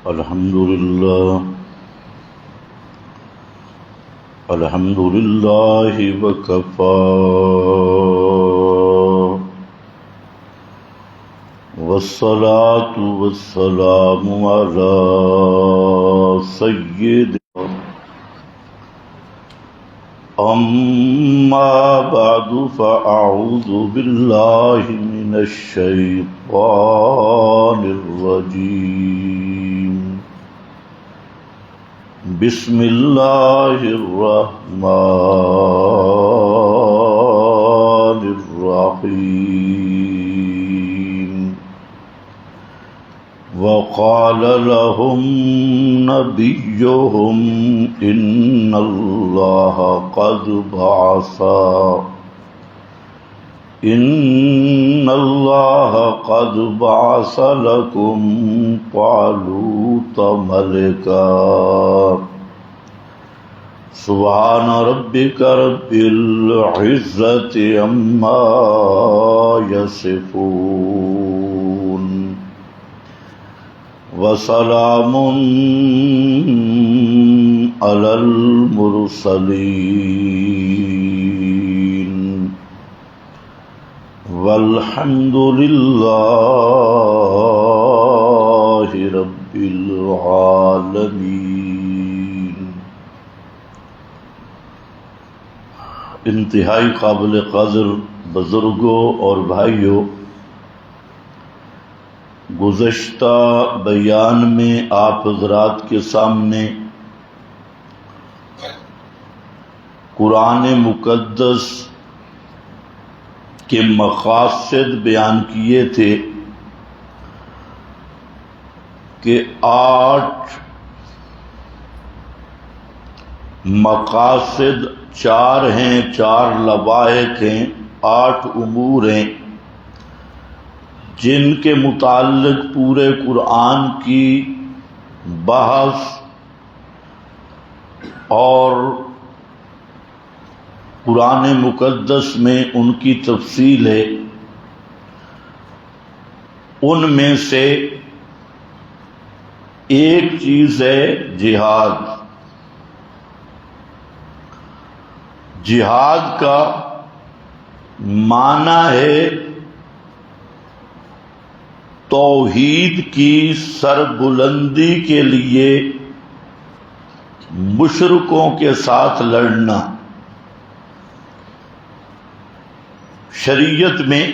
الحمد لله وكفى والصلاة والسلام على سيد أما بعد فأعوذ بالله من الشيطان الرجيم بسم الله الرحمن الرحيم وقال لهم نبيهم إن الله قد بعث لكم طالوت ملكا سبحان ربك رب العزة عما يصفون وسلام على المرسلين والحمد لله رب العالمين۔ انتہائی قابل قدر بزرگوں اور بھائیوں، گزشتہ بیان میں آپ حضرات کے سامنے قرآن مقدس کے مقاصد بیان کیے تھے کہ 8 مقاصد 4 ہیں، 4 لوائح ہیں، 8 امور ہیں جن کے متعلق پورے قرآن کی بحث اور قرآن مقدس میں ان کی تفصیل ہے۔ ان میں سے ایک چیز ہے جہاد۔ جہاد کا معنی ہے توحید کی سربلندی کے لیے مشرکوں کے ساتھ لڑنا۔ شریعت میں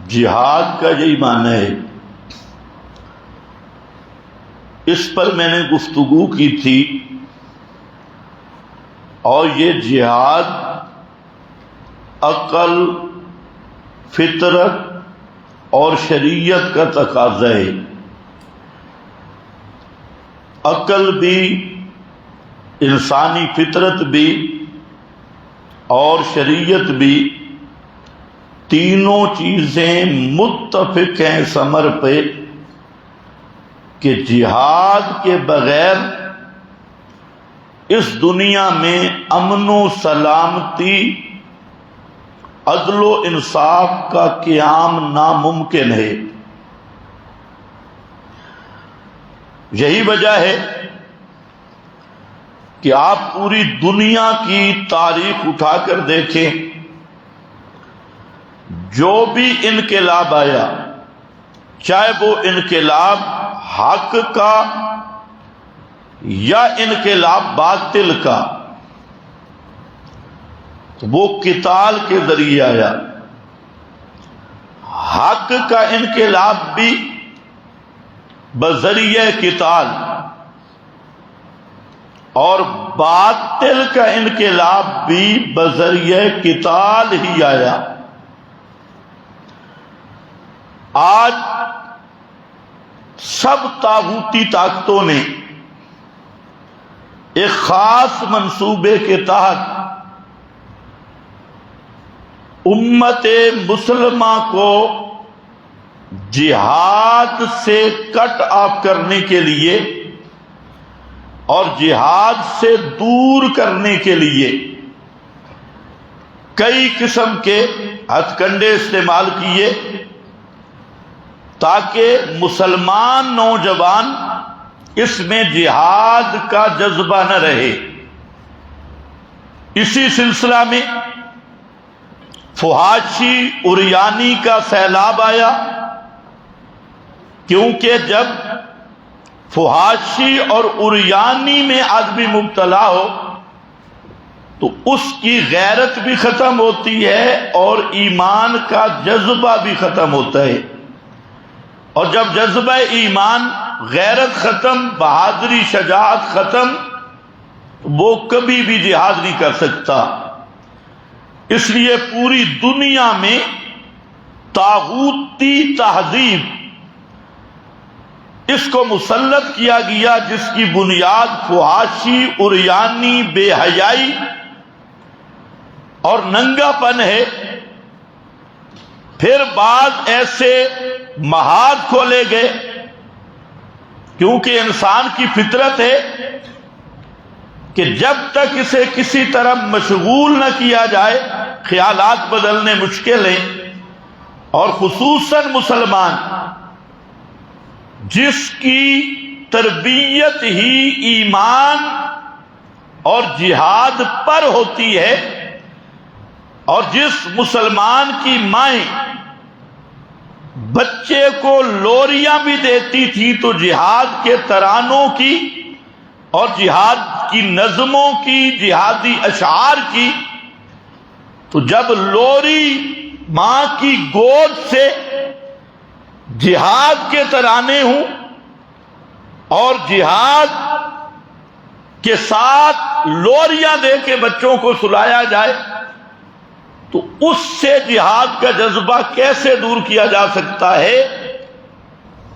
جہاد کا یہی معنی ہے۔ اس پر میں نے گفتگو کی تھی، اور یہ جہاد عقل، فطرت اور شریعت کا تقاضا ہے۔ عقل بھی، انسانی فطرت بھی اور شریعت بھی، تینوں چیزیں متفق ہیں اس امر پہ کہ جہاد کے بغیر اس دنیا میں امن و سلامتی، عدل و انصاف کا قیام ناممکن ہے۔ یہی وجہ ہے کہ آپ پوری دنیا کی تاریخ اٹھا کر دیکھیں، جو بھی انقلاب آیا، چاہے وہ انقلاب حق کا یا انقلاب باطل کا، وہ قتال کے ذریعے آیا۔ حق کا انقلاب بھی بذریعہ قتال اور باطل کا انقلاب بھی بذریعہ قتال ہی آیا۔ آج سب طاغوتی طاقتوں نے ایک خاص منصوبے کے تحت امت مسلمہ کو جہاد سے کٹ آف کرنے کے لیے اور جہاد سے دور کرنے کے لیے کئی قسم کے ہتھ کنڈے استعمال کیے تاکہ مسلمان نوجوان اس میں جہاد کا جذبہ نہ رہے۔ اسی سلسلہ میں فحاشی عریانی کا سیلاب آیا، کیونکہ جب فحاشی اور عریانی میں آدمی مبتلا ہو تو اس کی غیرت بھی ختم ہوتی ہے اور ایمان کا جذبہ بھی ختم ہوتا ہے، اور جب جذبہ ایمان، غیرت ختم، بہادری، شجاعت ختم، وہ کبھی بھی جہاد نہیں کر سکتا۔ اس لیے پوری دنیا میں طاغوتی تہذیب اس کو مسلط کیا گیا، جس کی بنیاد فحاشی، عریانی، بے حیائی اور ننگا پن ہے۔ پھر بعض ایسے محاذ کھولے گئے، کیونکہ انسان کی فطرت ہے کہ جب تک اسے کسی طرح مشغول نہ کیا جائے خیالات بدلنے مشکل ہیں، اور خصوصاً مسلمان جس کی تربیت ہی ایمان اور جہاد پر ہوتی ہے، اور جس مسلمان کی مائیں بچے کو لوریاں بھی دیتی تھی تو جہاد کے ترانوں کی اور جہاد کی نظموں کی، جہادی اشعار کی، تو جب لوری ماں کی گود سے جہاد کے ترانے ہوں اور جہاد کے ساتھ لوریاں دے کے بچوں کو سلایا جائے تو اس سے جہاد کا جذبہ کیسے دور کیا جا سکتا ہے؟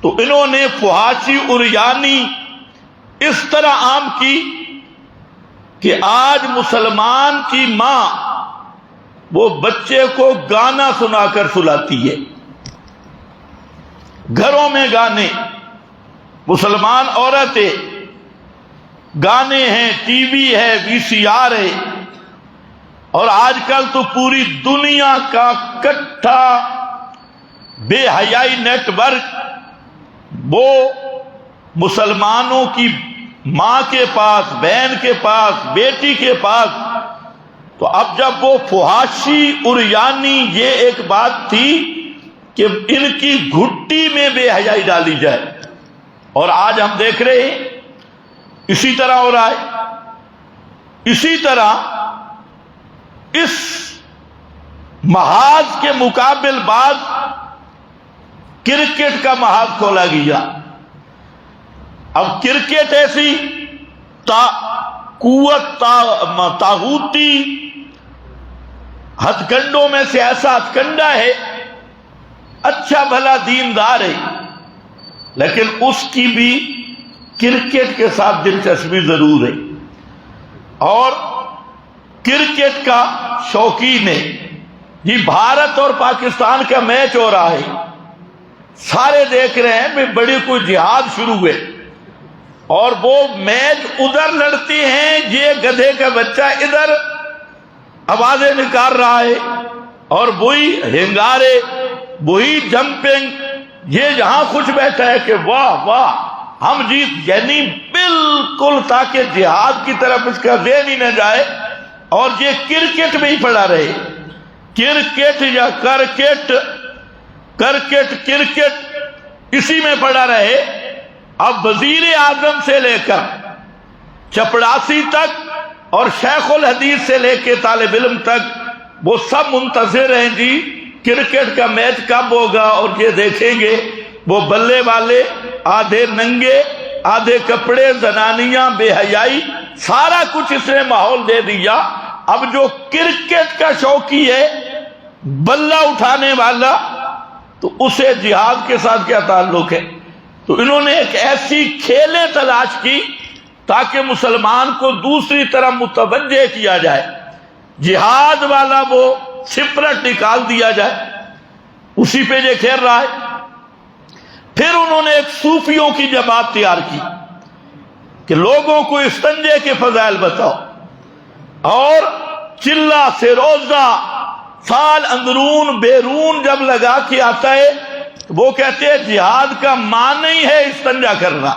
تو انہوں نے فحاشی عریانی اس طرح عام کی کہ آج مسلمان کی ماں وہ بچے کو گانا سنا کر سلاتی ہے، گھروں میں گانے، مسلمان عورتیں، گانے ہیں، ٹی وی ہے، وی سی آر ہے، اور آج کل تو پوری دنیا کا کٹھا بے حیائی نیٹ ورک وہ مسلمانوں کی ماں کے پاس، بہن کے پاس، بیٹی کے پاس۔ تو اب جب وہ فحاشی عریانی، یہ ایک بات تھی کہ ان کی گھٹی میں بے حیائی ڈالی جائے، اور آج ہم دیکھ رہے ہیں اسی طرح ہو رہا ہے۔ اسی طرح اس محاذ کے مقابل بعد کرکٹ کا محاذ کھولا گیا۔ اب کرکٹ ایسی طاغوتی ہتھ کنڈوں میں سے ایسا ہتھ کنڈا ہے، اچھا بھلا دیندار ہے، لیکن اس کی بھی کرکٹ کے ساتھ دلچسپی ضرور ہے، اور کرکٹ کا شوقین ہے۔ جی بھارت اور پاکستان کا میچ ہو رہا ہے، سارے دیکھ رہے ہیں کہ بڑی کوئی جہاد شروع ہوئے، اور وہ میچ ادھر لڑتے ہیں، یہ گدھے کا بچہ ادھر آوازیں نکال رہا ہے، اور وہی ہنگارے، وہی جمپنگ، یہ یہاں خوش بیٹھا ہے کہ واہ واہ ہم جیت، یعنی بالکل تاکہ جہاد کی طرف اس کا ذہن ہی نہ جائے، اور یہ کرکٹ میں ہی پڑا رہے، کرکٹ یا کرکٹ، کرکٹ کرکٹ اسی میں پڑا رہے۔ اب وزیر اعظم سے لے کر چپڑاسی تک اور شیخ الحدیث سے لے کے طالب علم تک وہ سب منتظر ہیں جی کرکٹ کا میچ کب ہوگا، اور یہ دیکھیں گے وہ بلے والے آدھے ننگے، آدھے کپڑے، زنانیاں، بے حیائی، سارا کچھ اس نے ماحول دے دیا۔ اب جو کرکٹ کا شوقی ہے، بلہ اٹھانے والا، تو اسے جہاد کے ساتھ کیا تعلق ہے؟ تو انہوں نے ایک ایسی کھیلیں تلاش کی تاکہ مسلمان کو دوسری طرف متوجہ کیا جائے، جہاد والا وہ سپرٹ نکال دیا جائے، اسی پہ یہ کھیل رہا ہے۔ پھر انہوں نے ایک صوفیوں کی جماعت تیار کی کہ لوگوں کو استنجے کے فضائل بتاؤ، اور چلہ سے روزہ سال اندرون بیرون جب لگا کے آتا ہے، وہ کہتے ہیں جہاد کا معنی ہے استنجا کرنا،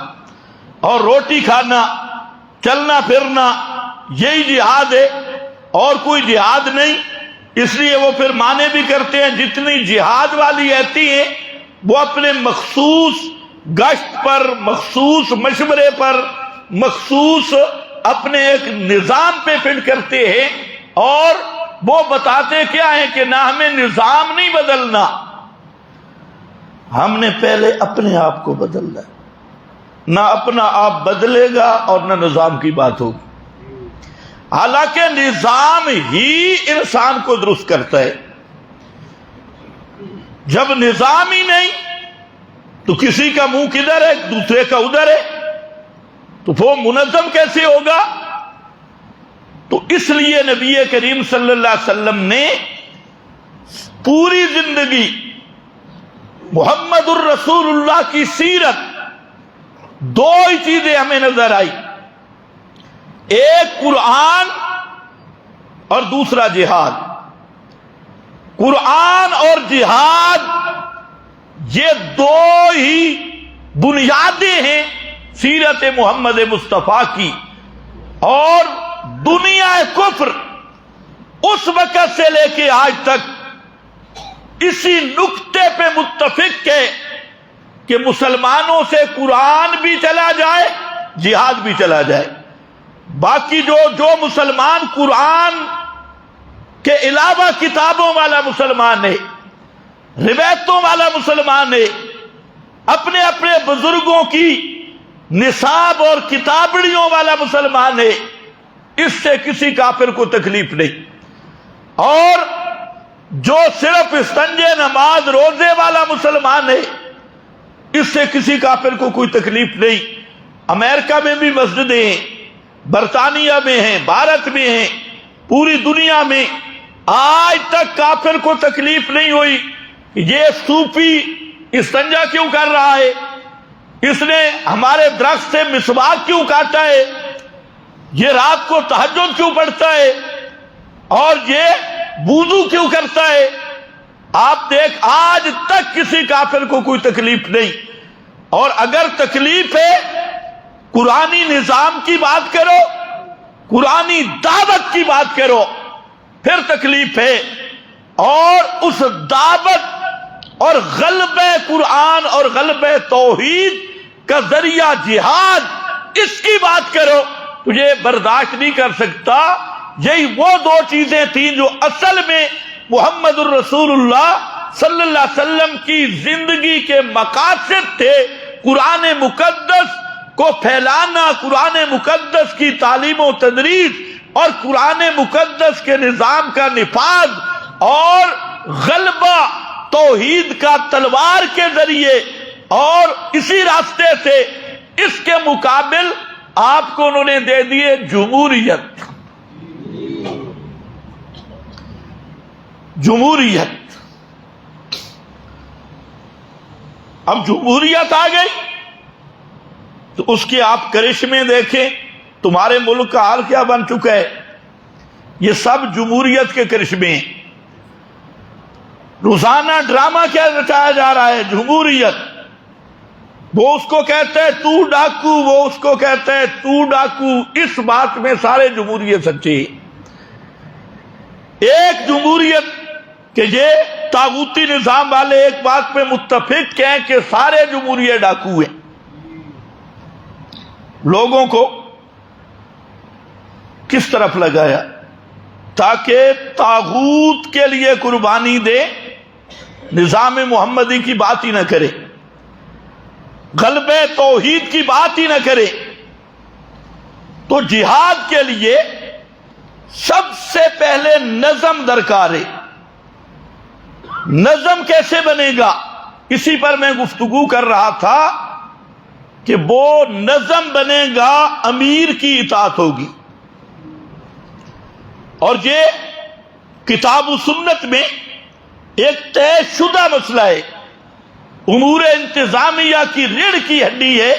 اور روٹی کھانا، چلنا پھرنا، یہی جہاد ہے اور کوئی جہاد نہیں۔ اس لیے وہ پھر معنی بھی کرتے ہیں جتنی جہاد والی آتی ہیں وہ اپنے مخصوص گشت پر، مخصوص مشورے پر، مخصوص اپنے ایک نظام پہ فٹ کرتے ہیں، اور وہ بتاتے کیا ہیں کہ نہ ہمیں نظام نہیں بدلنا، ہم نے پہلے اپنے آپ کو بدلنا ہے۔ نہ اپنا آپ بدلے گا اور نہ نظام کی بات ہوگی۔ حالانکہ نظام ہی انسان کو درست کرتا ہے۔ جب نظام ہی نہیں تو کسی کا منہ کدھر ہے، دوسرے کا ادھر ہے، تو وہ منظم کیسے ہوگا؟ تو اس لیے نبی کریم صلی اللہ علیہ وسلم نے پوری زندگی محمد الرسول اللہ کی سیرت، دو ہی چیزیں ہمیں نظر آئی، ایک قرآن اور دوسرا جہاد۔ قرآن اور جہاد یہ دو ہی بنیادیں ہیں سیرت محمد مصطفیٰ کی، اور دنیا کفر اس وقت سے لے کے آج تک اسی نقطے پہ متفق ہے کہ مسلمانوں سے قرآن بھی چلا جائے، جہاد بھی چلا جائے۔ باقی جو مسلمان قرآن کے علاوہ کتابوں والا مسلمان ہے، روایتوں والا مسلمان ہے، اپنے اپنے بزرگوں کی نصاب اور کتابڑیوں والا مسلمان ہے، اس سے کسی کافر کو تکلیف نہیں۔ اور جو صرف استنجے، نماز، روزے والا مسلمان ہے، اس سے کسی کافر کو کوئی تکلیف نہیں۔ امریکہ میں بھی مسجدیں ہیں، برطانیہ میں ہیں، بھارت میں ہیں، پوری دنیا میں آج تک کافر کو تکلیف نہیں ہوئی کہ یہ صوفی استنجا کیوں کر رہا ہے، اس نے ہمارے درخت سے مسواک کیوں کاٹا ہے، یہ رات کو تہجد کیوں پڑھتا ہے، اور یہ وضو کیوں کرتا ہے۔ آپ دیکھ، آج تک کسی کافر کو کوئی تکلیف نہیں۔ اور اگر تکلیف ہے، قرآنی نظام کی بات کرو، قرآنی دعوت کی بات کرو، پھر تکلیف ہے۔ اور اس دعوت اور غلبہ قرآن اور غلبہ توحید کا ذریعہ جہاد، اس کی بات کرو، تجھے برداشت نہیں کر سکتا۔ یہی وہ دو چیزیں تھیں جو اصل میں محمد الرسول اللہ صلی اللہ علیہ وسلم کی زندگی کے مقاصد تھے۔ قرآن مقدس کو پھیلانا، قرآن مقدس کی تعلیم و تدریس اور قرآن مقدس کے نظام کا نفاذ اور غلبہ توحید کا تلوار کے ذریعے، اور اسی راستے سے اس کے مقابل آپ کو انہوں نے دے دیے جمہوریت۔ جمہوریت، اب جمہوریت آ گئی تو اس کے آپ کرشمے دیکھیں، تمہارے ملک کا حال کیا بن چکا ہے۔ یہ سب جمہوریت کے کرشمے ہیں۔ روزانہ ڈرامہ کیا رچایا جا رہا ہے، جمہوریت۔ وہ اس کو کہتا ہے تو ڈاکو، وہ اس کو کہتا ہے تو ڈاکو۔ اس بات میں سارے جمہوریت سچے ہیں۔ ایک جمہوریت کہ یہ طاغوتی نظام والے ایک بات پہ متفق ہیں کہ سارے جمہوریت ڈاکو ہیں، لوگوں کو کس طرف لگایا تاکہ طاغوت کے لیے قربانی دے، نظام محمدی کی بات ہی نہ کرے، غلبہ توحید کی بات ہی نہ کرے۔ تو جہاد کے لیے سب سے پہلے نظم درکار ہے۔ نظم کیسے بنے گا، اسی پر میں گفتگو کر رہا تھا کہ وہ نظم بنے گا، امیر کی اطاعت ہوگی۔ اور یہ کتاب و سنت میں ایک طے شدہ مسئلہ ہے، امور انتظامیہ کی ریڑھ کی ہڈی ہے،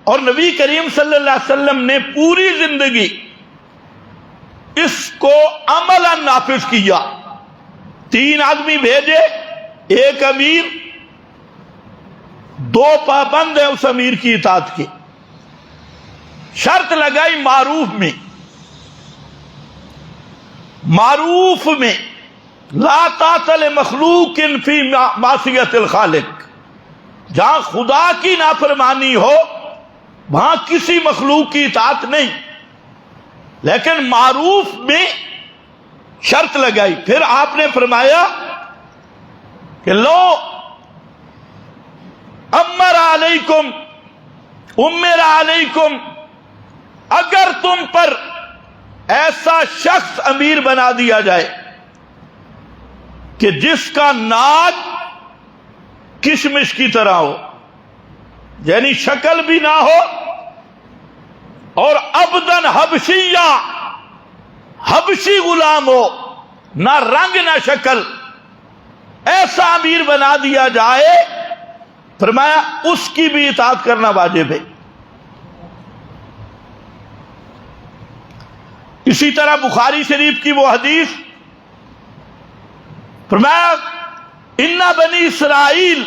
اور نبی کریم صلی اللہ علیہ وسلم نے پوری زندگی اس کو عملاً نافذ کیا۔ 3 آدمی بھیجے، ایک امیر، 2 پابند ہیں اس امیر کی اطاعت کے۔ شرط لگائی معروف میں لا طاعت لمخلوق فی معصیت الخالق، جہاں خدا کی نافرمانی ہو وہاں کسی مخلوق کی اطاعت نہیں، لیکن معروف میں شرط لگائی۔ پھر آپ نے فرمایا کہ لو امر علیکم، اگر تم پر ایسا شخص امیر بنا دیا جائے کہ جس کا ناک کشمش کی طرح ہو، یعنی شکل بھی نہ ہو، اور عبدن حبشیہ، حبشی غلام ہو، نہ رنگ نہ شکل، ایسا امیر بنا دیا جائے، فرمایا اس کی بھی اطاعت کرنا واجب ہے۔ اسی طرح بخاری شریف کی وہ حدیث، فرمایا ان بنی اسرائیل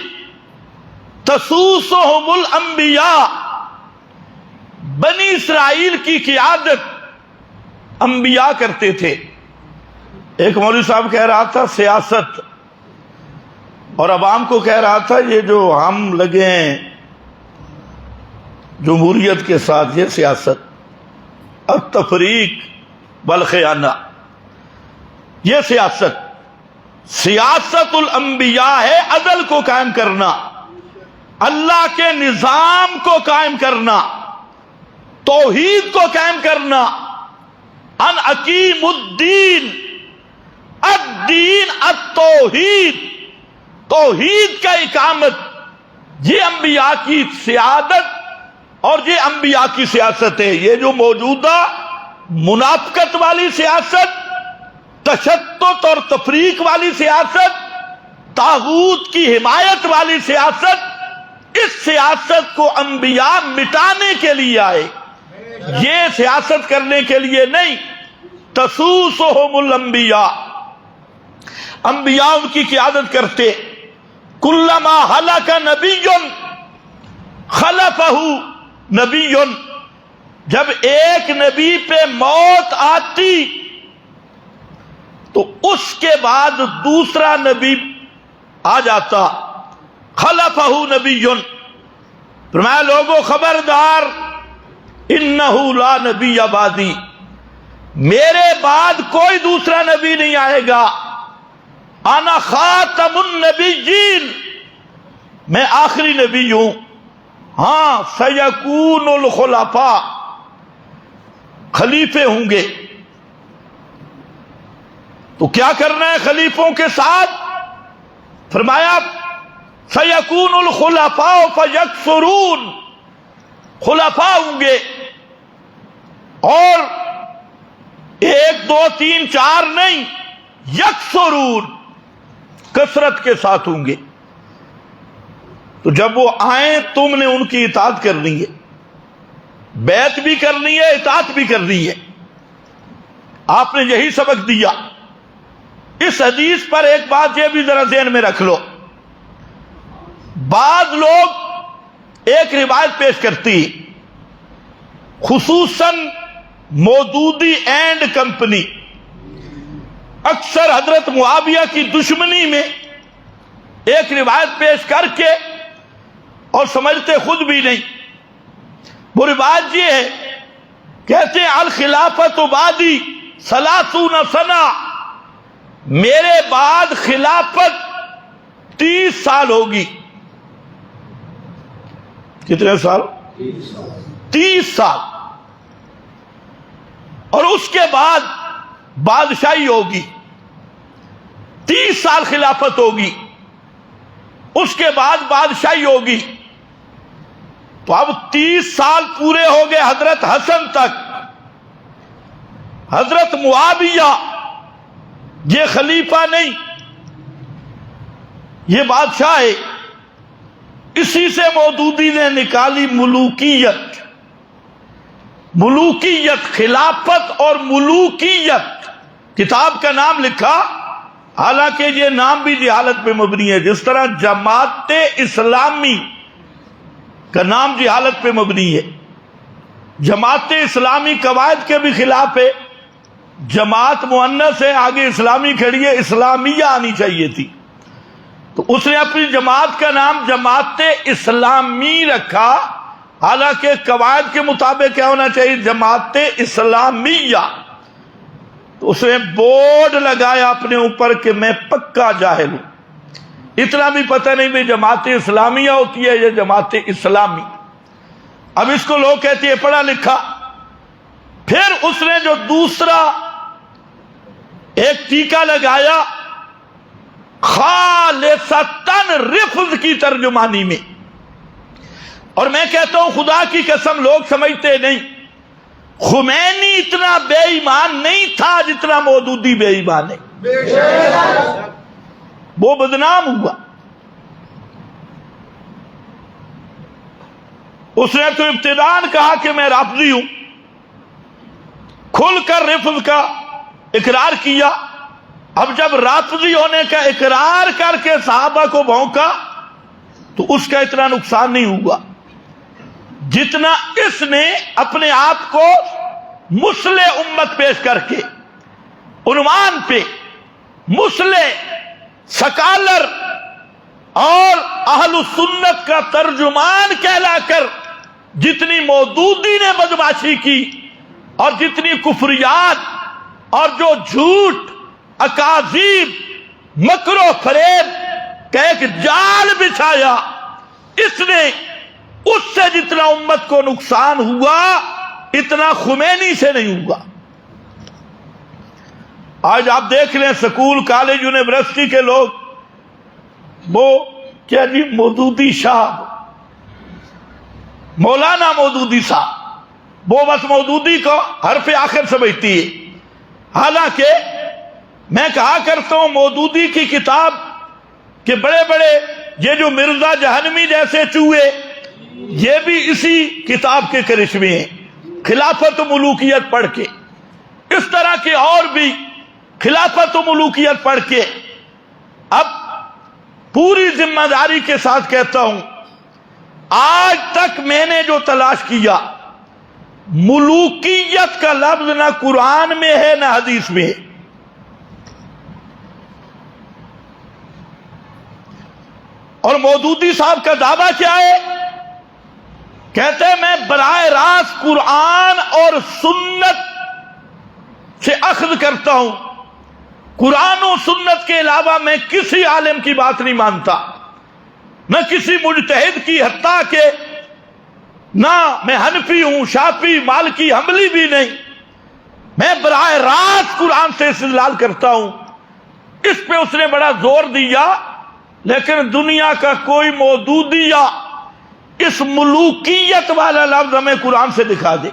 تسوسهم الانبیاء، بنی اسرائیل کی قیادت انبیاء کرتے تھے۔ ایک مولوی صاحب کہہ رہا تھا سیاست، اور عوام کو کہہ رہا تھا یہ جو ہم لگے ہیں جمہوریت کے ساتھ، یہ سیاست، التفریق والخیانہ، یہ سیاست الانبیاء ہے، عدل کو قائم کرنا، اللہ کے نظام کو قائم کرنا، توحید کو قائم کرنا، ان اقیم الدین، الدین التوحید، توحید کا اقامت، یہ انبیاء کی سیادت اور یہ انبیاء کی سیاست ہے۔ یہ جو موجودہ منافقت والی سیاست، تشدد اور تفریق والی سیاست، طاغوت کی حمایت والی سیاست، اس سیاست کو انبیاء مٹانے کے لیے آئے، یہ سیاست کرنے کے لیے نہیں۔ تسوسهم الانبیاء، انبیاء ان کی قیادت کرتے۔ کلما ہلک نبی خلفہ نبی، جب ایک نبی پہ موت آتی تو اس کے بعد دوسرا نبی آ جاتا، خلفہ نبی، فرمایا لوگوں خبردار، انہ لا نبی بعدی، میرے بعد کوئی دوسرا نبی نہیں آئے گا، انا خاتم النبیین، میں آخری نبی ہوں۔ ہاں سیکون الخلفاء، خلیفے ہوں گے۔ تو کیا کرنا ہے خلیفوں کے ساتھ؟ فرمایا سیکون الخلفاء فیکثرون، خلفاء ہوں گے اور ایک دو تین چار نہیں، یکثرون، کثرت کے ساتھ ہوں گے۔ تو جب وہ آئیں تم نے ان کی اطاعت کرنی ہے، بیعت بھی کرنی ہے، اطاعت بھی کرنی ہے۔ آپ نے یہی سبق دیا۔ اس حدیث پر ایک بات یہ بھی ذرا ذہن میں رکھ لو، بعض لوگ ایک روایت پیش کرتی، خصوصاً مودودی اینڈ کمپنی، اکثر حضرت معاویہ کی دشمنی میں ایک روایت پیش کر کے، اور سمجھتے خود بھی نہیں، وہ روایت یہ ہے، کہتے ہیں الخلافت بعدی 30 سنہ، میرے بعد خلافت 30 سال ہوگی۔ کتنے سال؟ 30 سال، اور اس کے بعد بادشاہی ہوگی، 30 سال خلافت ہوگی، اس کے بعد بادشاہی ہوگی۔ تو اب 30 سال پورے ہو گئے حضرت حسن تک، حضرت معاویہ یہ خلیفہ نہیں، یہ بادشاہ ہے۔ اسی سے مودودی نے نکالی ملوکیت، ملوکیت، خلافت اور ملوکیت، کتاب کا نام لکھا، حالانکہ یہ نام بھی جہالت پہ مبنی ہے، جس طرح جماعت اسلامی کا نام جہالت پہ مبنی ہے، جماعت اسلامی قواعد کے بھی خلاف ہے. جماعت مؤنث ہے، آگے اسلامی کھڑی ہے، اسلامیہ آنی چاہیے تھی. تو اس نے اپنی جماعت کا نام جماعت اسلامی رکھا، حالانکہ قواعد کے مطابق کیا ہونا چاہیے؟ جماعت اسلامیہ. تو اس نے بورڈ لگایا اپنے اوپر کہ میں پکا جاہل ہوں، اتنا بھی پتہ نہیں بھی جماعت اسلامیہ ہوتی ہے یا جماعت اسلامی. اب اس کو لوگ کہتے ہیں پڑھا لکھا. پھر اس نے جو دوسرا ایک ٹیکہ لگایا خالصتاً رفض کی ترجمانی میں، اور میں کہتا ہوں خدا کی قسم لوگ سمجھتے نہیں، خمینی اتنا بے ایمان نہیں تھا جتنا مودودی بے ایمان ہے. وہ بدنام ہوا. اس نے تو ابتداءً کہا کہ میں رافضی ہوں، کھل کر رفض کا اقرار کیا. اب جب رافضی ہونے کا اقرار کر کے صحابہ کو بھونکا تو اس کا اتنا نقصان نہیں ہوا جتنا اس نے اپنے آپ کو مصلح امت پیش کر کے عنوان پہ مصلح سکالر اور اہل السنت کا ترجمان کہلا کر جتنی مودودی نے بدماشی کی اور جتنی کفریات اور جو جھوٹ اکاذیب مکر و فریب کا ایک جال بچھایا، اس نے اس سے جتنا امت کو نقصان ہوا اتنا خمینی سے نہیں ہوا. آج آپ دیکھ لیں سکول کالج یونیورسٹی کے لوگ، وہ کیا جی مودودی صاحب، مولانا مودودی صاحب، وہ بس مودودی کو حرف آخر سمجھتی ہے. حالانکہ میں کہا کرتا ہوں مودودی کی کتاب کہ بڑے بڑے یہ جو مرزا جہنمی جیسے چوہے یہ بھی اسی کتاب کے کرشمے ہیں، خلافت و ملوکیت پڑھ کے. اس طرح کے اور بھی خلافت و ملوکیت پڑھ کے. اب پوری ذمہ داری کے ساتھ کہتا ہوں، آج تک میں نے جو تلاش کیا، ملوکیت کا لفظ نہ قرآن میں ہے نہ حدیث میں ہے. اور مودودی صاحب کا دعویٰ کیا ہے؟ کہتے ہیں میں براہ راست قرآن اور سنت سے اخذ کرتا ہوں، قرآن و سنت کے علاوہ میں کسی عالم کی بات نہیں مانتا، نہ کسی مجتہد کی، حتیٰ کہ نہ میں حنفی ہوں، شافعی، مالکی، حنبلی بھی نہیں. میں براہ راست قرآن سے استدلال کرتا ہوں. اس پہ اس نے بڑا زور دیا، لیکن دنیا کا کوئی مودودیہ اس ملوکیت والا لفظ ہمیں قرآن سے دکھا دے.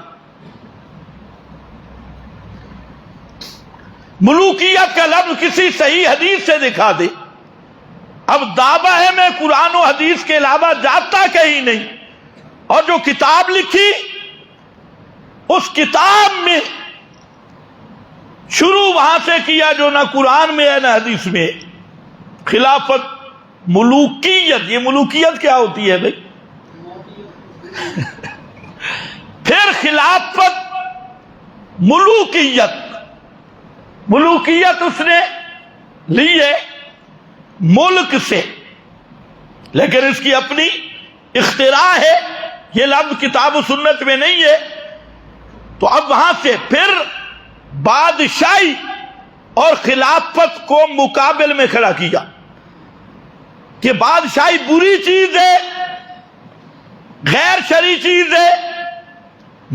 ملوکیت کا لفظ کسی صحیح حدیث سے دکھا دے. اب دعویٰ ہے میں قرآن و حدیث کے علاوہ جاتا کہیں نہیں، اور جو کتاب لکھی اس کتاب میں شروع وہاں سے کیا جو نہ قرآن میں ہے نہ حدیث میں ہے. خلافت ملوکیت، یہ ملوکیت کیا ہوتی ہے بھائی؟ پھر خلافت ملوکیت، ملوکیت اس نے لی ہے ملک سے، لیکن اس کی اپنی اختراع ہے، یہ لفظ کتاب و سنت میں نہیں ہے. تو اب وہاں سے پھر بادشاہی اور خلافت کو مقابل میں کھڑا کیا کہ بادشاہی بری چیز ہے، غیر شرعی چیز ہے،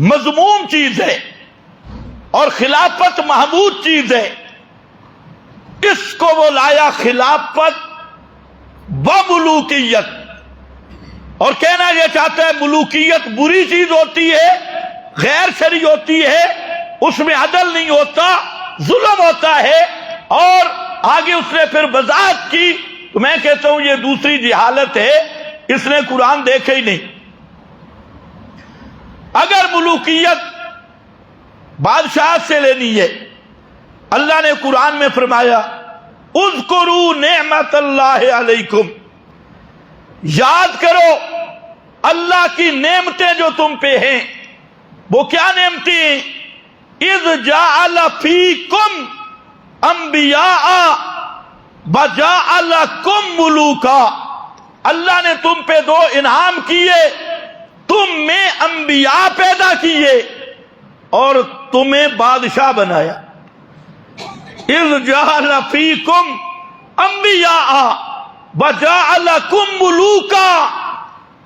مذموم چیز ہے، اور خلافت محمود چیز ہے. اس کو وہ لایا خلافت و ملوکیت، اور کہنا یہ چاہتا ہے ملوکیت بری چیز ہوتی ہے، غیر شرعی ہوتی ہے، اس میں عدل نہیں ہوتا، ظلم ہوتا ہے. اور آگے اس نے پھر وضاحت کی. تو میں کہتا ہوں یہ دوسری جہالت ہے، اس نے قرآن دیکھا ہی نہیں. اگر ملوکیت بادشاہ سے لینی ہے، اللہ نے قرآن میں فرمایا اذکروا نعمت اللہ علیکم، یاد کرو اللہ کی نعمتیں جو تم پہ ہیں. وہ کیا نعمتیں؟ اذ جعل فیکم انبیاء وجعلکم ملوکا، اللہ نے تم پہ دو انعام کیے، تم میں انبیاء پیدا کیے اور تمہیں بادشاہ بنایا۔ اذ جعل فیکم انبیاء وجعلکم ملوکا،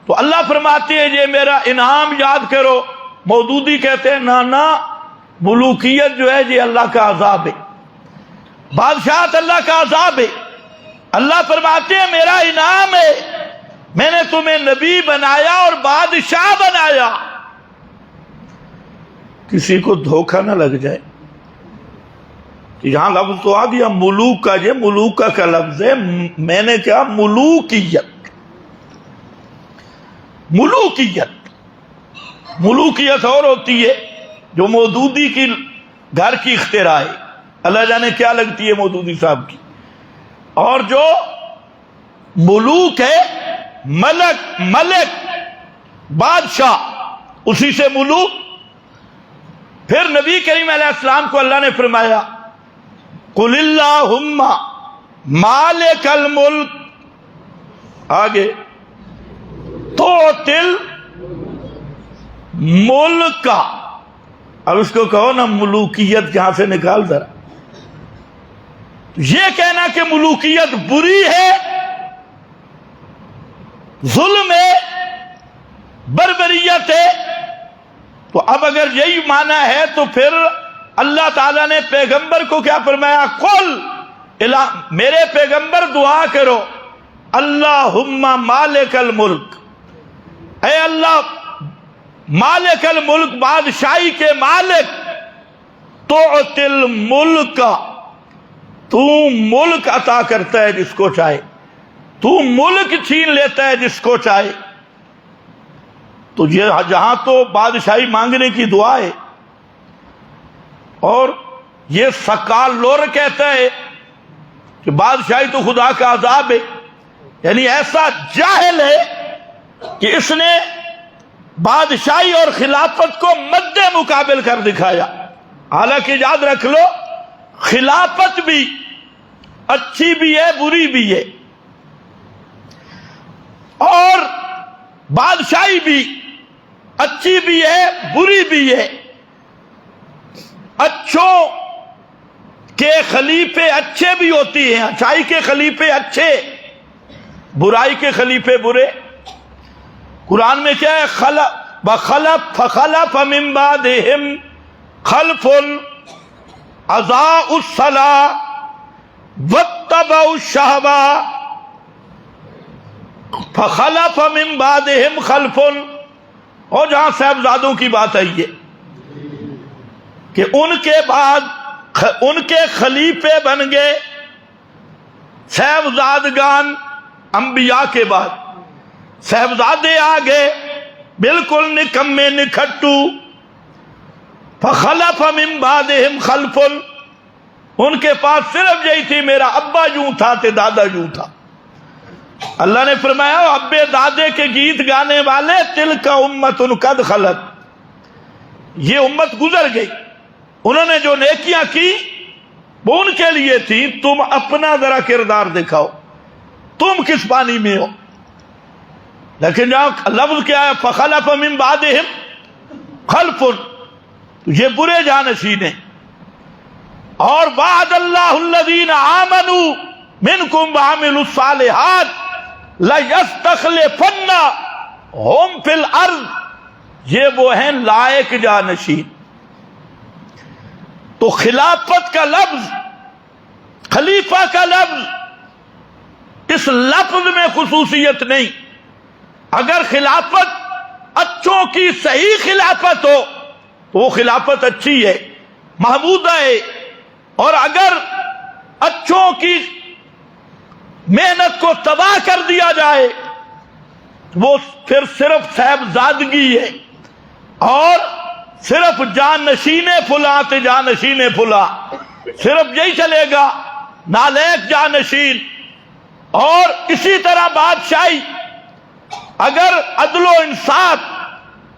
تو اللہ فرماتے ہیں یہ میرا انعام یاد کرو۔ مودودی کہتے ہیں نا ملوکیت جو ہے یہ اللہ کا عذاب ہے، بادشاہت اللہ کا عذاب ہے۔ اللہ فرماتے ہیں میرا انعام ہے، میں نے تمہیں نبی بنایا اور بادشاہ بنایا۔ کسی کو دھوکہ نہ لگ جائے، یہاں لفظ تو آ گیا ملوک کا، یہ ملوک کا لفظ ہے، میں نے کہا ملوکیت۔ ملوکیت اور ہوتی ہے جو مودودی کی گھر کی اختراع ہے، اللہ جانے کیا لگتی ہے مودودی صاحب کی، اور جو ملوک ہے ملک بادشاہ، اسی سے ملوک۔ پھر نبی کریم علیہ السلام کو اللہ نے فرمایا قل اللہم مالک الملک، آگے تؤتل ملک کا، اب اس کو کہو نا ملوکیت کہاں سے نکال ذرا۔ یہ کہنا کہ ملوکیت بری ہے، ظلم ہے، بربریت ہے، تو اب اگر یہی معنی ہے تو پھر اللہ تعالیٰ نے پیغمبر کو کیا فرمایا؟ قل، میرے پیغمبر دعا کرو اللہم مالک الملک، اے اللہ مالک الملک، بادشاہی کے مالک، تؤتی الملک، تو ملک عطا کرتا ہے جس کو چاہے، تو ملک چھین لیتا ہے جس کو چاہے۔ تو یہ جہاں تو بادشاہی مانگنے کی دعا ہے، اور یہ سکالور کہتا ہے کہ بادشاہی تو خدا کا عذاب ہے، یعنی ایسا جاہل ہے کہ اس نے بادشاہی اور خلافت کو مد مقابل کر دکھایا۔ حالانکہ یاد رکھ لو خلافت بھی اچھی بھی ہے بری بھی ہے، اور بادشاہی بھی اچھی بھی ہے بری بھی ہے۔ اچھوں کے خلیفے اچھے بھی ہوتی ہیں، اچھائی کے خلیفے اچھے، برائی کے خلیفے برے۔ قرآن میں کیا ہے؟ فخلف من بعدہم خلف اضاعوا الصلاۃ واتبعوا الشہوات، فخلف من بعدہم خلف، اور جہاں صاحبزادوں کی بات آئی ہے کہ ان کے بعد ان کے خلیفے بن گئے صاحبزادگان، انبیاء کے بعد صاحبزادے آ گئے بالکل نکمے نکھٹو۔ فخلف من بعدہم خلف، ان کے پاس صرف یہی تھی میرا ابا یوں تھا تے دادا یوں تھا۔ اللہ نے فرمایا ابے دادے کے گیت گانے والے تلک امت قد خلت، یہ امت گزر گئی، انہوں نے جو نیکیاں کی وہ ان کے لیے تھی، تم اپنا ذرا کردار دکھاؤ، تم کس پانی میں ہو۔ لیکن جہاں لفظ کیا ہے فخلف من بعدہم خلف، یہ برے جانشین ہیں۔ اور وعد اللہ الذین آمنوا منکم وعملوا الصالحات لَيَسْتَخْلِفَنَّهُمْ فِي الْأَرْضِ، یہ وہ ہیں لائق جانشین۔ تو خلافت کا لفظ، خلیفہ کا لفظ، اس لفظ میں خصوصیت نہیں۔ اگر خلافت اچھوں کی صحیح خلافت ہو تو وہ خلافت اچھی ہے، محمودہ ہے، اور اگر اچھوں کی محنت کو تباہ کر دیا جائے وہ پھر صرف صاحبزادگی ہے، اور صرف جانشین فلاں تے جانشین فلاں، صرف یہی چلے گا، نالیک جانشین۔ اور اسی طرح بادشاہی اگر عدل و انصاف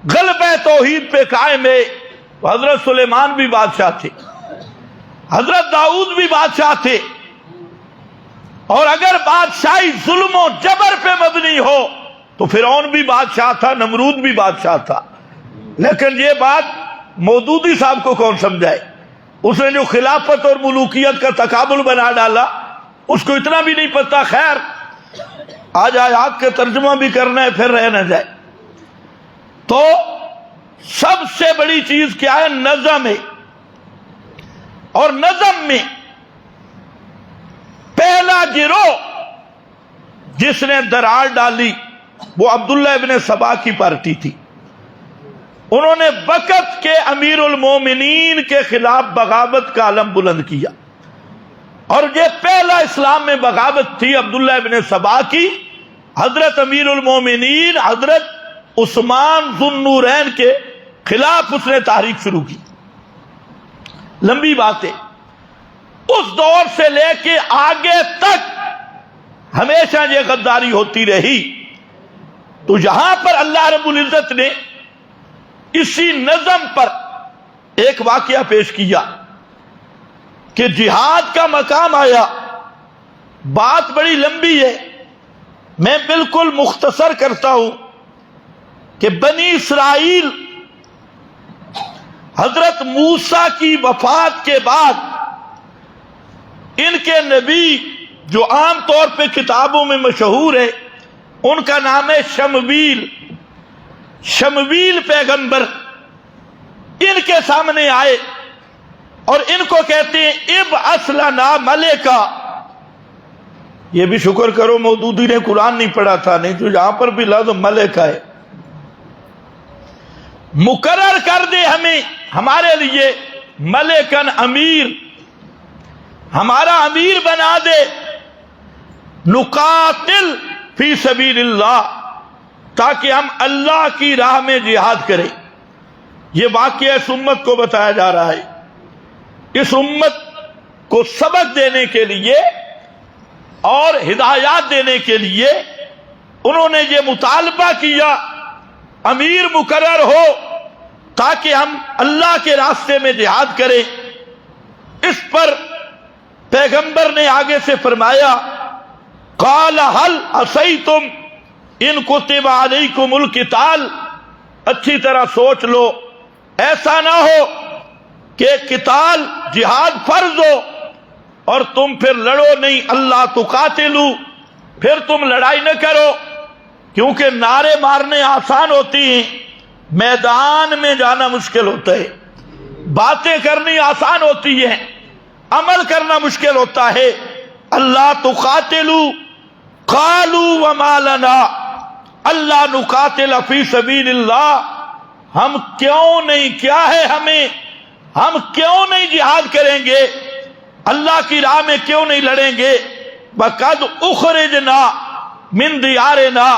غلبہ توحید پہ قائم ہے. حضرت سلیمان بھی بادشاہ تھے, حضرت داؤد بھی بادشاہ تھے, اور اگر بادشاہی ظلم و جبر پہ مبنی ہو تو فرعون بھی بادشاہ تھا, نمرود بھی بادشاہ تھا. لیکن یہ بات مودودی صاحب کو کون سمجھائے؟ اس نے جو خلافت اور ملوکیت کا تقابل بنا ڈالا اس کو اتنا بھی نہیں پتا. خیر, آج آیات کا ترجمہ بھی کرنا ہے, پھر رہ نہ جائے. تو سب سے بڑی چیز کیا ہے؟ نظم ہے. اور نظم میں پہلا گروہ جس نے درار ڈالی وہ عبداللہ ابن سبا کی پارٹی تھی. انہوں نے وقت کے امیر المومنین کے خلاف بغاوت کا علم بلند کیا, اور یہ پہلا اسلام میں بغاوت تھی عبداللہ ابن سبا کی. حضرت امیر المومنین حضرت عثمان ذو النورین کے خلاف اس نے تحریک شروع کی. لمبی باتیں, اس دور سے لے کے آگے تک ہمیشہ یہ غداری ہوتی رہی. تو یہاں پر اللہ رب العزت نے اسی نظم پر ایک واقعہ پیش کیا کہ جہاد کا مقام آیا. بات بڑی لمبی ہے, میں بالکل مختصر کرتا ہوں کہ بنی اسرائیل حضرت موسیٰ کی وفات کے بعد ان کے نبی جو عام طور پہ کتابوں میں مشہور ہے, ان کا نام ہے شمویل. شمویل پیغمبر ان کے سامنے آئے اور ان کو کہتے ہیں ابعث لنا ملکا. یہ بھی شکر کرو مودودی نے قرآن نہیں پڑھا تھا, نہیں تو یہاں پر بھی لفظ ملکا ہے. مقرر کر دے ہمیں, ہمارے لیے ملکن امیر, ہمارا امیر بنا دے. نقاتل فی سبیل اللہ, تاکہ ہم اللہ کی راہ میں جہاد کریں. یہ واقعہ اس امت کو بتایا جا رہا ہے. اس امت کو سبق دینے کے لیے اور ہدایات دینے کے لیے انہوں نے یہ مطالبہ کیا امیر مقرر ہو تاکہ ہم اللہ کے راستے میں جہاد کریں. اس پر پیغمبر نے آگے سے فرمایا قال هل عصیتم ان کتب علیکم القتال. اچھی طرح سوچ لو, ایسا نہ ہو کہ قتال جہاد فرض ہو اور تم پھر لڑو نہیں. اللہ تقاتلوا, پھر تم لڑائی نہ کرو, کیونکہ نعرے مارنے آسان ہوتی ہیں, میدان میں جانا مشکل ہوتا ہے. باتیں کرنی آسان ہوتی ہیں, عمل کرنا مشکل ہوتا ہے. اللہ تقاتلوا قالوا وما لنا اللہ نقاتل فی سبیل اللہ. ہم کیوں نہیں, کیا ہے ہمیں, ہم کیوں نہیں جہاد کریں گے, اللہ کی راہ میں کیوں نہیں لڑیں گے. وَقَدْ أُخْرِجْنَا مِنْ دِيَارِنَا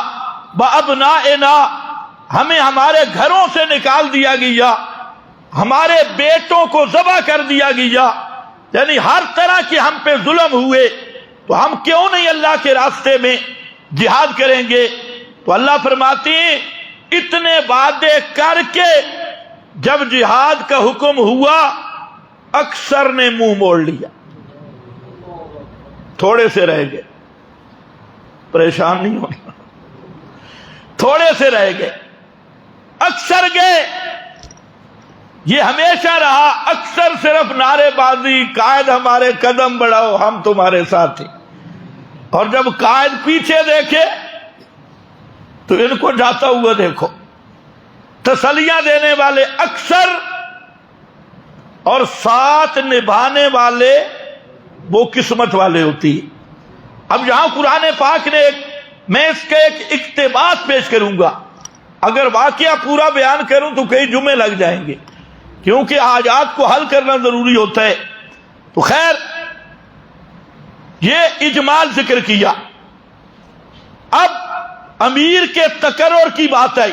وَأَبْنَائِنَا, ہمیں ہمارے گھروں سے نکال دیا گیا, ہمارے بیٹوں کو ذبح کر دیا گیا. یعنی ہر طرح کے ہم پہ ظلم ہوئے, تو ہم کیوں نہیں اللہ کے راستے میں جہاد کریں گے. تو اللہ فرماتے ہیں اتنے وعدے کر کے جب جہاد کا حکم ہوا اکثر نے منہ موڑ لیا, تھوڑے سے رہ گئے. پریشان نہیں ہونا, تھوڑے سے رہ گئے, اکثر گئے. یہ ہمیشہ رہا, اکثر صرف نعرے بازی, قائد ہمارے قدم بڑھاؤ ہم تمہارے ساتھ ہیں. اور جب قائد پیچھے دیکھے تو ان کو جاتا ہوا دیکھو. تسلیاں دینے والے اکثر اور ساتھ نبھانے والے وہ قسمت والے ہوتی. اب یہاں قرآن پاک نے میں اس کا ایک اقتباس پیش کروں گا. اگر واقعہ پورا بیان کروں تو کئی جمعے لگ جائیں گے, کیونکہ حاجات کو حل کرنا ضروری ہوتا ہے. تو خیر, یہ اجمال ذکر کیا. اب امیر کے تقرر کی بات آئی.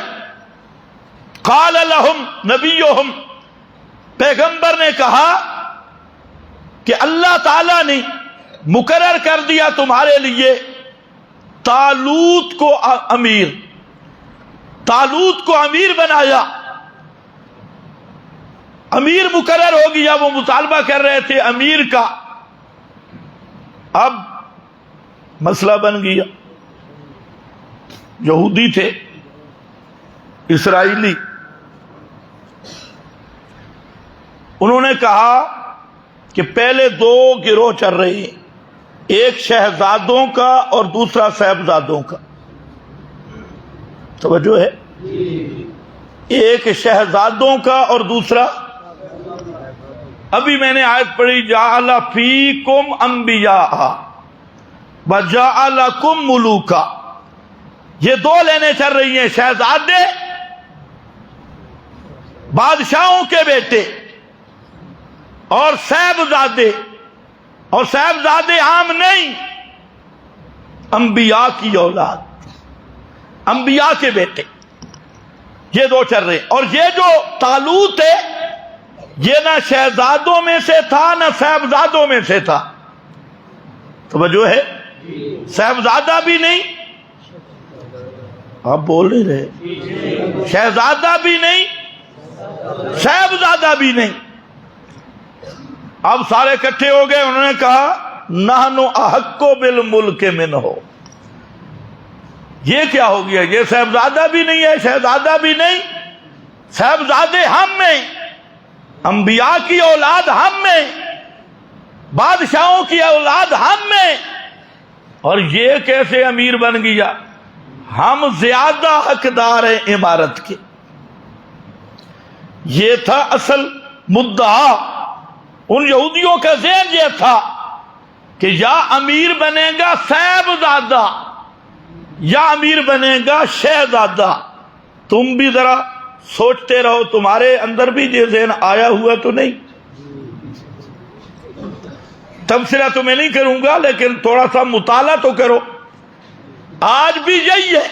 قال لهم نبیہم, پیغمبر نے کہا کہ اللہ تعالیٰ نے مقرر کر دیا تمہارے لیے طالوت کو امیر. طالوت کو امیر بنایا، امیر مقرر ہو گیا، وہ مطالبہ کر رہے تھے امیر کا۔ اب مسئلہ بن گیا، یہودی تھے، اسرائیلی، انہوں نے کہا کہ پہلے دو گروہ چل رہے ہیں، ایک شہزادوں کا اور دوسرا صاحبزادوں کا، توجہ ہے، ایک شہزادوں کا اور دوسرا، ابھی میں نے آیت پڑھی جعل فیکم انبیاء وجعلکم ملوکا، یہ دو لینیں چل رہی ہیں، شہزادے بادشاہوں کے بیٹے اور صاحبزادے، اور صاحبزادے عام نہیں، انبیاء کی اولاد، انبیاء کے بیٹے، یہ دو چل رہے ہیں۔ اور یہ جو طالوت ہے یہ نہ شہزادوں میں سے تھا نہ صاحبزادوں میں سے تھا، توجہ ہے، صاحبزادہ بھی نہیں، آپ بول نہیں رہے، شہزادہ بھی نہیں، صاحبزادہ بھی نہیں۔ اب سارے اکٹھے ہو گئے، انہوں نے کہا نحن احق بالملک منہ، یہ کیا ہو گیا، یہ صاحبزادہ بھی نہیں ہے، شہزادہ بھی نہیں، صاحبزادے ہم میں، انبیاء کی اولاد ہم میں، بادشاہوں کی اولاد ہم میں، اور یہ کیسے امیر بن گیا؟ ہم زیادہ حقدار ہیں امارت کے۔ یہ تھا اصل مدعا، ان یہودیوں کا ذہن یہ تھا کہ یا امیر بنے گا صاحبزادہ یا امیر بنے گا شہزادہ۔ تم بھی ذرا سوچتے رہو، تمہارے اندر بھی یہ ذہن آیا ہوا تو نہیں؟ تبصرہ تو میں نہیں کروں گا، لیکن تھوڑا سا مطالعہ تو کرو۔ آج بھی یہی ہے،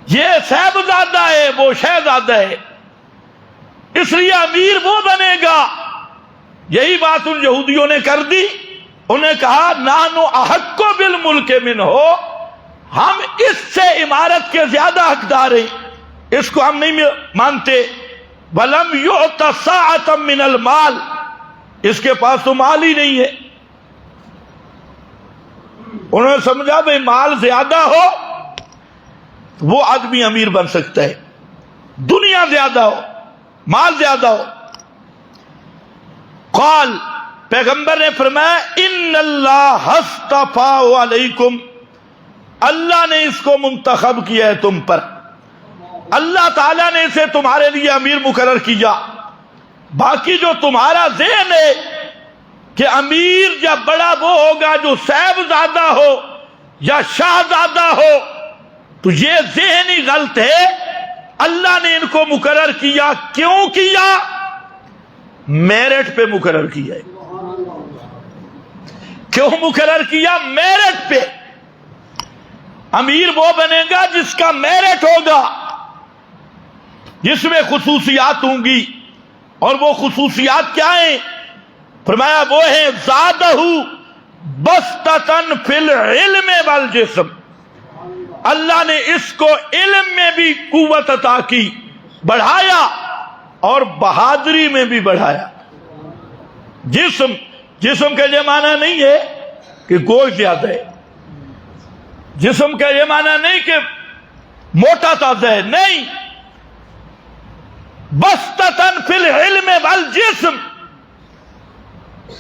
یہ صاحبزادہ ہے وہ شہزادہ ہے، اس لیے امیر وہ بنے گا۔ یہی بات ان یہودیوں نے کر دی، انہیں کہا نحن احق بالملک منہ، ہم اس سے عمارت کے زیادہ حقدار ہیں، اس کو ہم نہیں مانتے۔ وَلَمْ يُعْتَ سَاعَةً مِّنَ الْمَالِ، اس کے پاس تو مال ہی نہیں ہے۔ انہوں نے سمجھا بھئی مال زیادہ ہو وہ آدمی امیر بن سکتا ہے، دنیا زیادہ ہو، مال زیادہ ہو۔ قال، پیغمبر نے فرمایا ان اللہ اصطفیٰ علیکم، اللہ نے اس کو منتخب کیا ہے تم پر، اللہ تعالیٰ نے اسے تمہارے لیے امیر مقرر کیا۔ باقی جو تمہارا ذہن ہے کہ امیر یا بڑا وہ ہوگا جو صاحبزادہ ہو یا شہزادہ ہو، تو یہ ذہن ہی غلط ہے۔ اللہ نے ان کو مقرر کیا، کیوں کیا؟ میرٹ پہ مقرر کیا ہے۔ کیوں مقرر کیا؟ میرٹ پہ۔ امیر وہ بنے گا جس کا میرٹ ہوگا، جس میں خصوصیات ہوں گی، اور وہ خصوصیات کیا ہیں؟ فرمایا وہ ہیں زادہ بسطۃ فی العلم والجسم، اللہ نے اس کو علم میں بھی قوت عطا کی، بڑھایا، اور بہادری میں بھی بڑھایا۔ جسم کا یہ معنی نہیں ہے کہ گوشت زیادہ ہے، جسم کا یہ معنی نہیں کہ موٹا تازہ ہے، نہیں، بسطۃ فی العلم والجسم،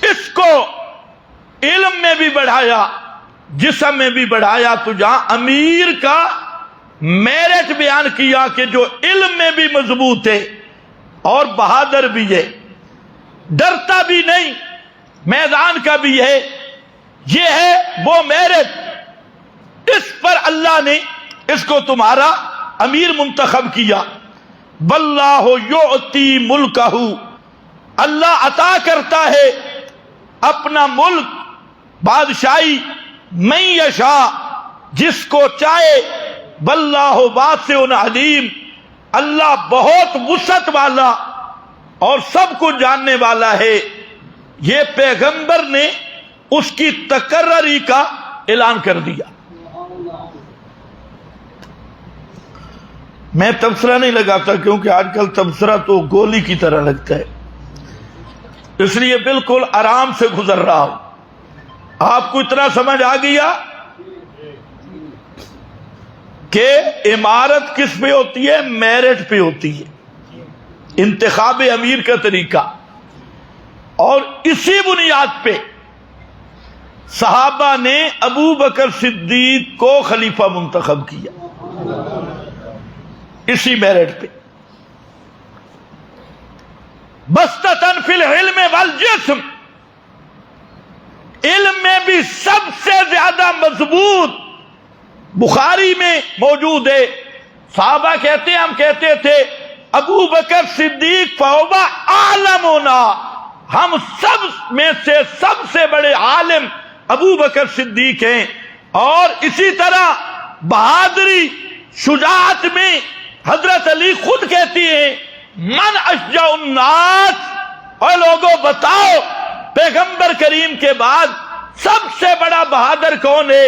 اس کو علم میں بھی بڑھایا، جسم میں بھی بڑھایا۔ تو جہاں امیر کا میرٹ بیان کیا کہ جو علم میں بھی مضبوط ہے اور بہادر بھی ہے، ڈرتا بھی نہیں، میدان کا بھی ہے، یہ ہے وہ میرٹ، اس پر اللہ نے اس کو تمہارا امیر منتخب کیا۔ واللہ یعطی ملکہ، اللہ عطا کرتا ہے اپنا ملک، بادشاہی، من یشاء، جس کو چاہے۔ واللہ واسع علیم، اللہ بہت وسعت والا اور سب کو جاننے والا ہے۔ یہ پیغمبر نے اس کی تقرری کا اعلان کر دیا۔ میں تبصرہ نہیں لگاتا کیونکہ آج کل تبصرہ تو گولی کی طرح لگتا ہے، اس لیے بالکل آرام سے گزر رہا ہوں۔ آپ کو اتنا سمجھ آ گیا کہ عمارت کس پہ ہوتی ہے؟ میرٹ پہ ہوتی ہے، انتخاب امیر کا طریقہ، اور اسی بنیاد پہ صحابہ نے ابو بکر صدیق کو خلیفہ منتخب کیا، اسی میرٹ پہ۔ بسطتاً فی العلم والجسم، علم میں بھی سب سے زیادہ مضبوط بخاری میں موجود ہے۔ صحابہ کہتے ہیں، ہم کہتے تھے ابو بکر صدیق فہو اعلمنا، ہم سب میں سے سب سے بڑے عالم ابو بکر صدیق ہیں۔ اور اسی طرح بہادری شجاعت میں حضرت علی خود کہتی ہیں من اشجع الناس، اور لوگوں بتاؤ پیغمبر کریم کے بعد سب سے بڑا بہادر کون ہے؟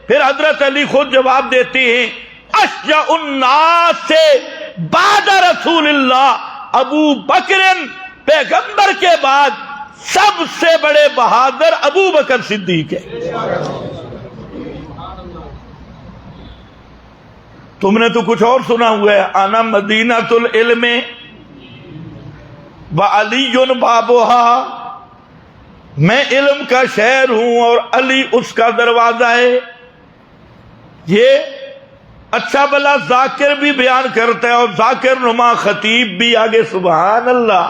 پھر حضرت علی خود جواب دیتی ہیں اشجع الناس سے بعد رسول اللہ ابو بکر، پیغمبر کے بعد سب سے بڑے بہادر ابو بکر صدیق ہے۔ تم نے تو کچھ اور سنا ہوا ہے، انا مدینۃ العلم وعلی بابها، میں علم کا شہر ہوں اور علی اس کا دروازہ ہے۔ یہ اچھا بلا ذاکر بھی بیان کرتا ہے، اور ذاکر نما خطیب بھی آگے، سبحان اللہ۔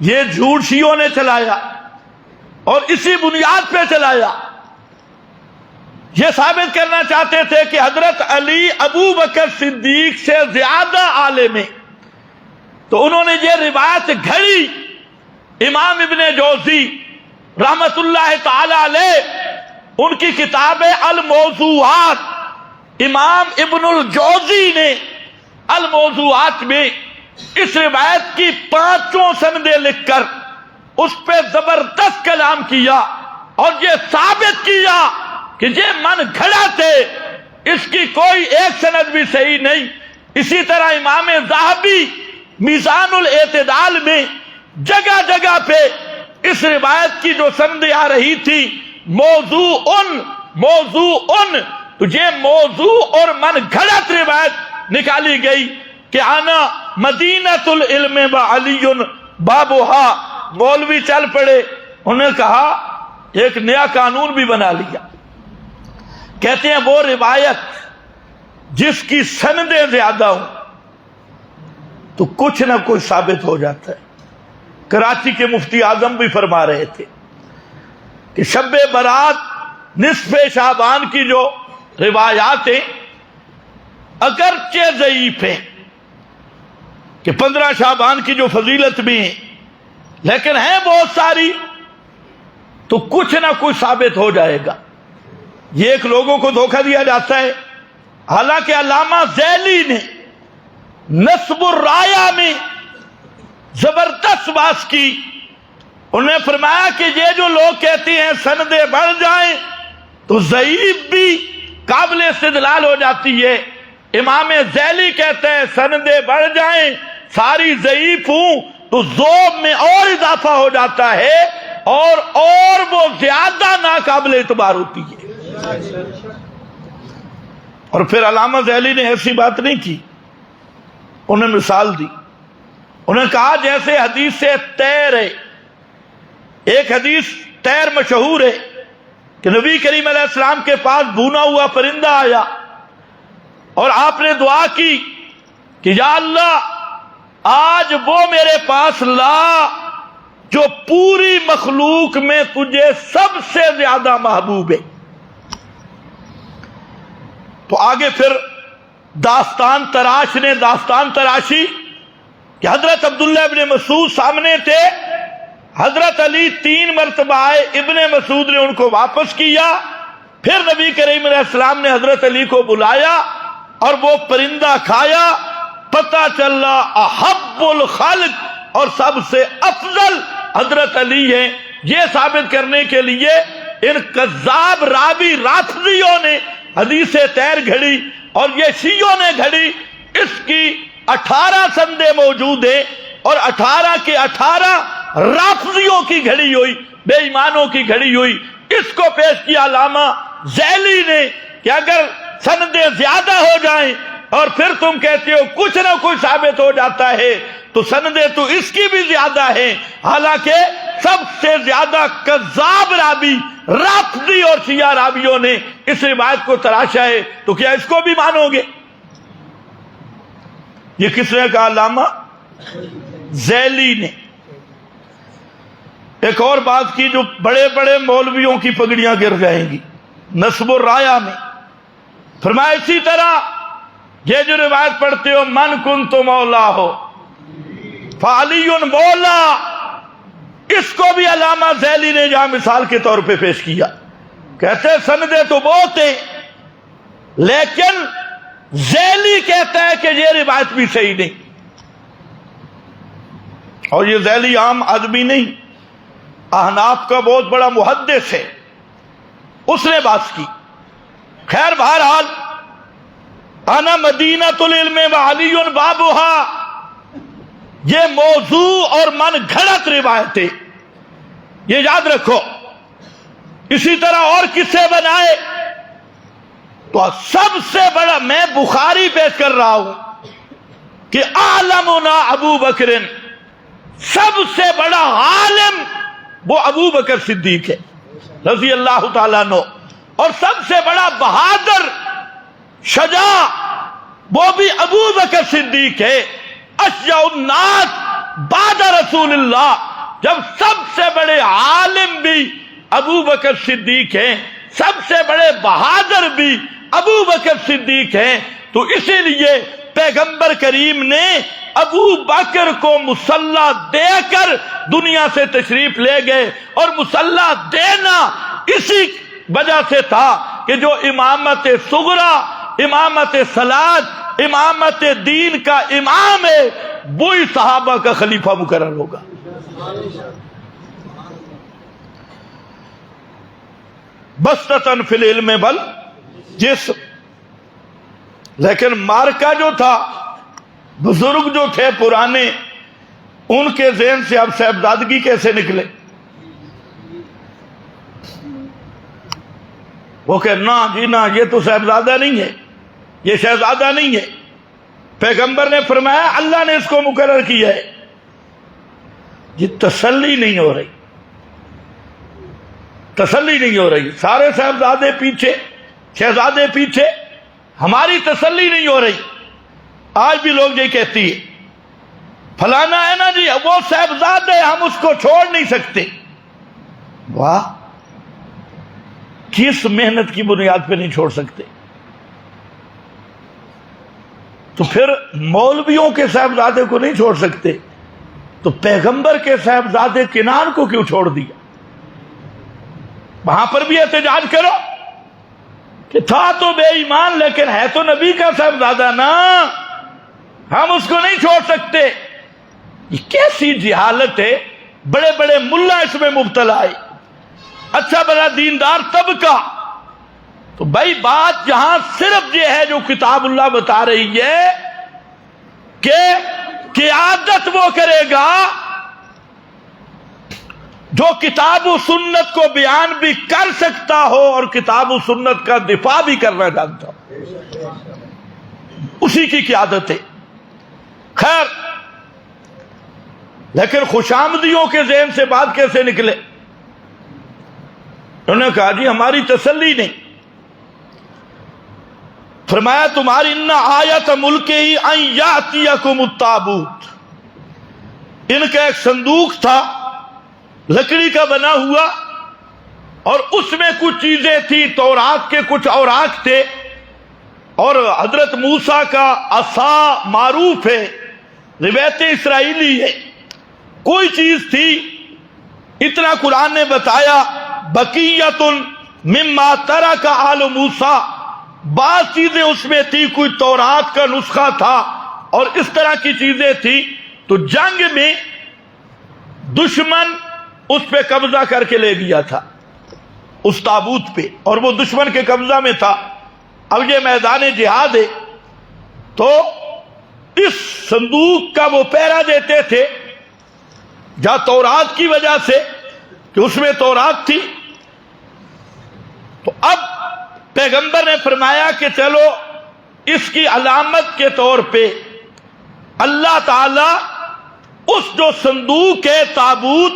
یہ جھوٹ شیعوں نے چلایا اور اسی بنیاد پہ چلایا۔ یہ ثابت کرنا چاہتے تھے کہ حضرت علی ابو بکر صدیق سے زیادہ عالم ہیں، تو انہوں نے یہ روایت گھڑی۔ امام ابن جوزی رحمت اللہ تعالی علیہ، ان کی کتاب الموضوعات، امام ابن الجوزی نے الموضوعات میں اس روایت کی 5 سندیں لکھ کر اس پہ زبردست کلام کیا اور یہ ثابت کیا کہ یہ من گھڑا تھے، اس کی کوئی ایک سند بھی صحیح نہیں۔ اسی طرح امام ذہبی میزان الاعتدال میں جگہ جگہ پہ اس روایت کی جو سندیں آ رہی تھی موضوع تو یہ موضوع اور من گھڑت روایت نکالی گئی کہ آنا مدینۃ العلم وعلی بابها۔ مولوی چل پڑے، انہوں نے کہا ایک نیا قانون بھی بنا لیا، کہتے ہیں وہ روایت جس کی سندیں زیادہ ہوں تو کچھ نہ کچھ ثابت ہو جاتا ہے۔ کراچی کے مفتی اعظم بھی فرما رہے تھے کہ شب برات نصف شعبان کی جو روایات ہیں اگرچہ ضعیف ہیں، کہ 15 شعبان کی جو فضیلت بھی ہیں، لیکن ہیں بہت ساری، تو کچھ نہ کچھ ثابت ہو جائے گا۔ یہ ایک لوگوں کو دھوکہ دیا جاتا ہے۔ حالانکہ علامہ ذیلی نے نصب الرایہ میں زبردست بات کی، انہوں نے فرمایا کہ یہ جو لوگ کہتے ہیں سندیں بڑھ جائیں تو ضعیف بھی قابل استدلال ہو جاتی ہے۔ امام ذیلی کہتے ہیں سندیں بڑھ جائیں ساری ضعیف ہوں تو ذوب میں اور اضافہ ہو جاتا ہے اور وہ زیادہ ناقابل اعتبار ہوتی ہے۔ اور پھر علامہ ذیلی نے ایسی بات نہیں کی، انہیں مثال دی، انہیں کہا جیسے حدیث سے تیر ہے، ایک حدیث تیر مشہور ہے کہ نبی کریم علیہ السلام کے پاس بھونا ہوا پرندہ آیا اور آپ نے دعا کی کہ یا اللہ آج وہ میرے پاس لا جو پوری مخلوق میں تجھے سب سے زیادہ محبوب ہے۔ تو آگے پھر داستان تراش نے داستان تراشی کہ حضرت عبداللہ ابن مسعود سامنے تھے، حضرت علی 3 مرتبہ آئے، ابن مسعود نے ان کو واپس کیا، پھر نبی کریم علیہ السلام نے حضرت علی کو بلایا اور وہ پرندہ کھایا، پتہ چلا احب الخلق اور سب سے افضل حضرت علی ہیں۔ یہ ثابت کرنے کے لیے ان کذاب راوی رافضیوں نے حدیث تیر گھڑی اور یہ شیعوں نے گھڑی، اس کی 18 سندیں موجود ہیں اور 18 کے 18 رافضیوں کی گھڑی ہوئی، بے ایمانوں کی گھڑی ہوئی۔ اس کو پیش کیا علامہ ذیلی نے کہ اگر سندیں زیادہ ہو جائیں اور پھر تم کہتے ہو کچھ نہ کچھ ثابت ہو جاتا ہے تو سندیں تو اس کی بھی زیادہ ہیں، حالانکہ سب سے زیادہ کذاب راوی رافضی اور شیعہ راویوں نے اس روایت کو تراشا ہے، تو کیا اس کو بھی مانو گے؟ یہ کس نے کہا؟ علامہ ذیلی نے۔ ایک اور بات کی جو بڑے بڑے مولویوں کی پگڑیاں گر جائیں گی، نصب الرایا میں فرمایا اسی طرح یہ جو روایت پڑھتے ہو من کنت مولا ہو فعلی مولا، اس کو بھی علامہ ذیلی نے یہاں مثال کے طور پہ پیش کیا۔ کہتے ہیں سندیں تو بہت ہیں، لیکن ذیلی کہتا ہے کہ یہ روایت بھی صحیح نہیں۔ اور یہ ذیلی عام آدمی نہیں، احناف کا بہت بڑا محدث ہے، اس نے بات کی۔ خیر بہرحال انا مدینۃ العلم وعلی بابھا، یہ موضوع اور من گھڑت روایت ہے، یہ یاد رکھو۔ اسی طرح اور قصے بنائے تو سب سے بڑا، میں بخاری پیش کر رہا ہوں کہ اعلمنا ابو بکر، سب سے بڑا عالم وہ ابو بکر صدیق ہے رضی اللہ تعالیٰ عنہ، اور سب سے بڑا بہادر شجاع وہ بھی ابو بکر صدیق ہے۔ اشجع الناس بعد رسول اللہ، جب سب سے بڑے عالم بھی ابو بکر صدیق ہیں، سب سے بڑے بہادر بھی ابو بکر صدیق ہیں، تو اسی لیے پیغمبر کریم نے ابو بکر کو مصلی دے کر دنیا سے تشریف لے گئے، اور مصلی دینا اسی وجہ سے تھا کہ جو امامت صغریٰ، امامت صلاۃ، امامت دین کا امام ہے، وہی صحابہ کا خلیفہ مقرر ہوگا۔ بسطۃ فی العلم بل جسم، لیکن مارکا جو تھا، بزرگ جو تھے پرانے، ان کے ذہن سے اب صاحبزادگی کیسے نکلے؟ وہ کہ نہ جی نہ، یہ تو صاحبزادہ نہیں ہے، یہ شہزادہ نہیں ہے۔ پیغمبر نے فرمایا اللہ نے اس کو مقرر کیا ہے۔ یہ تسلی نہیں ہو رہی، تسلی نہیں ہو رہی، سارے صاحبزادے پیچھے، شہزادے پیچھے، ہماری تسلی نہیں ہو رہی۔ آج بھی لوگ یہ کہتی ہے فلانا ہے نا جی وہ صاحبزادے، ہم اس کو چھوڑ نہیں سکتے۔ واہ، کس محنت کی بنیاد پہ نہیں چھوڑ سکتے؟ تو پھر مولویوں کے صاحبزادے کو نہیں چھوڑ سکتے تو پیغمبر کے صاحبزادے کنان کو کیوں چھوڑ دیا؟ وہاں پر بھی احتجاج کرو کہ تھا تو بے ایمان لیکن ہے تو نبی کا صاحبزادہ نا، ہم اس کو نہیں چھوڑ سکتے۔ یہ کیسی جہالت ہے؟ بڑے بڑے ملا اس میں مبتلا ہے، اچھا بڑا دیندار طبقہ۔ تو بھائی بات یہاں صرف یہ ہے جو کتاب اللہ بتا رہی ہے کہ قیادت وہ کرے گا جو کتاب و سنت کو بیان بھی کر سکتا ہو اور کتاب و سنت کا دفاع بھی کرنا جانتا ہو، اسی کی قیادت ہے۔ خیر، لیکن خوشامدیوں کے ذہن سے بات کیسے نکلے؟ انہوں نے کہا جی ہماری تسلی نہیں۔ فرمایا تمہاری ان آیت ملک ہی ان یاتیکم التابوت، ان کا ایک صندوق تھا لکڑی کا بنا ہوا، اور اس میں کچھ چیزیں تھی، تورات کے کچھ اوراق تھے، اور حضرت موسیٰ کا عصا معروف ہے، روایت اسرائیلی ہے، کوئی چیز تھی، اتنا قرآن نے بتایا بقیۃ مما ترک آل موسیٰ، بعض چیزیں اس میں تھی، کوئی تورات کا نسخہ تھا اور اس طرح کی چیزیں تھی۔ تو جنگ میں دشمن اس پہ قبضہ کر کے لے گیا تھا، اس تابوت پہ، اور وہ دشمن کے قبضہ میں تھا۔ اب یہ میدان جہاد ہے تو اس صندوق کا وہ پہرا دیتے تھے، جہاں تورات کی وجہ سے کہ اس میں تورات تھی. تو اب پیغمبر نے فرمایا کہ چلو اس کی علامت کے طور پہ اللہ تعالی اس جو صندوق ہے تابوت،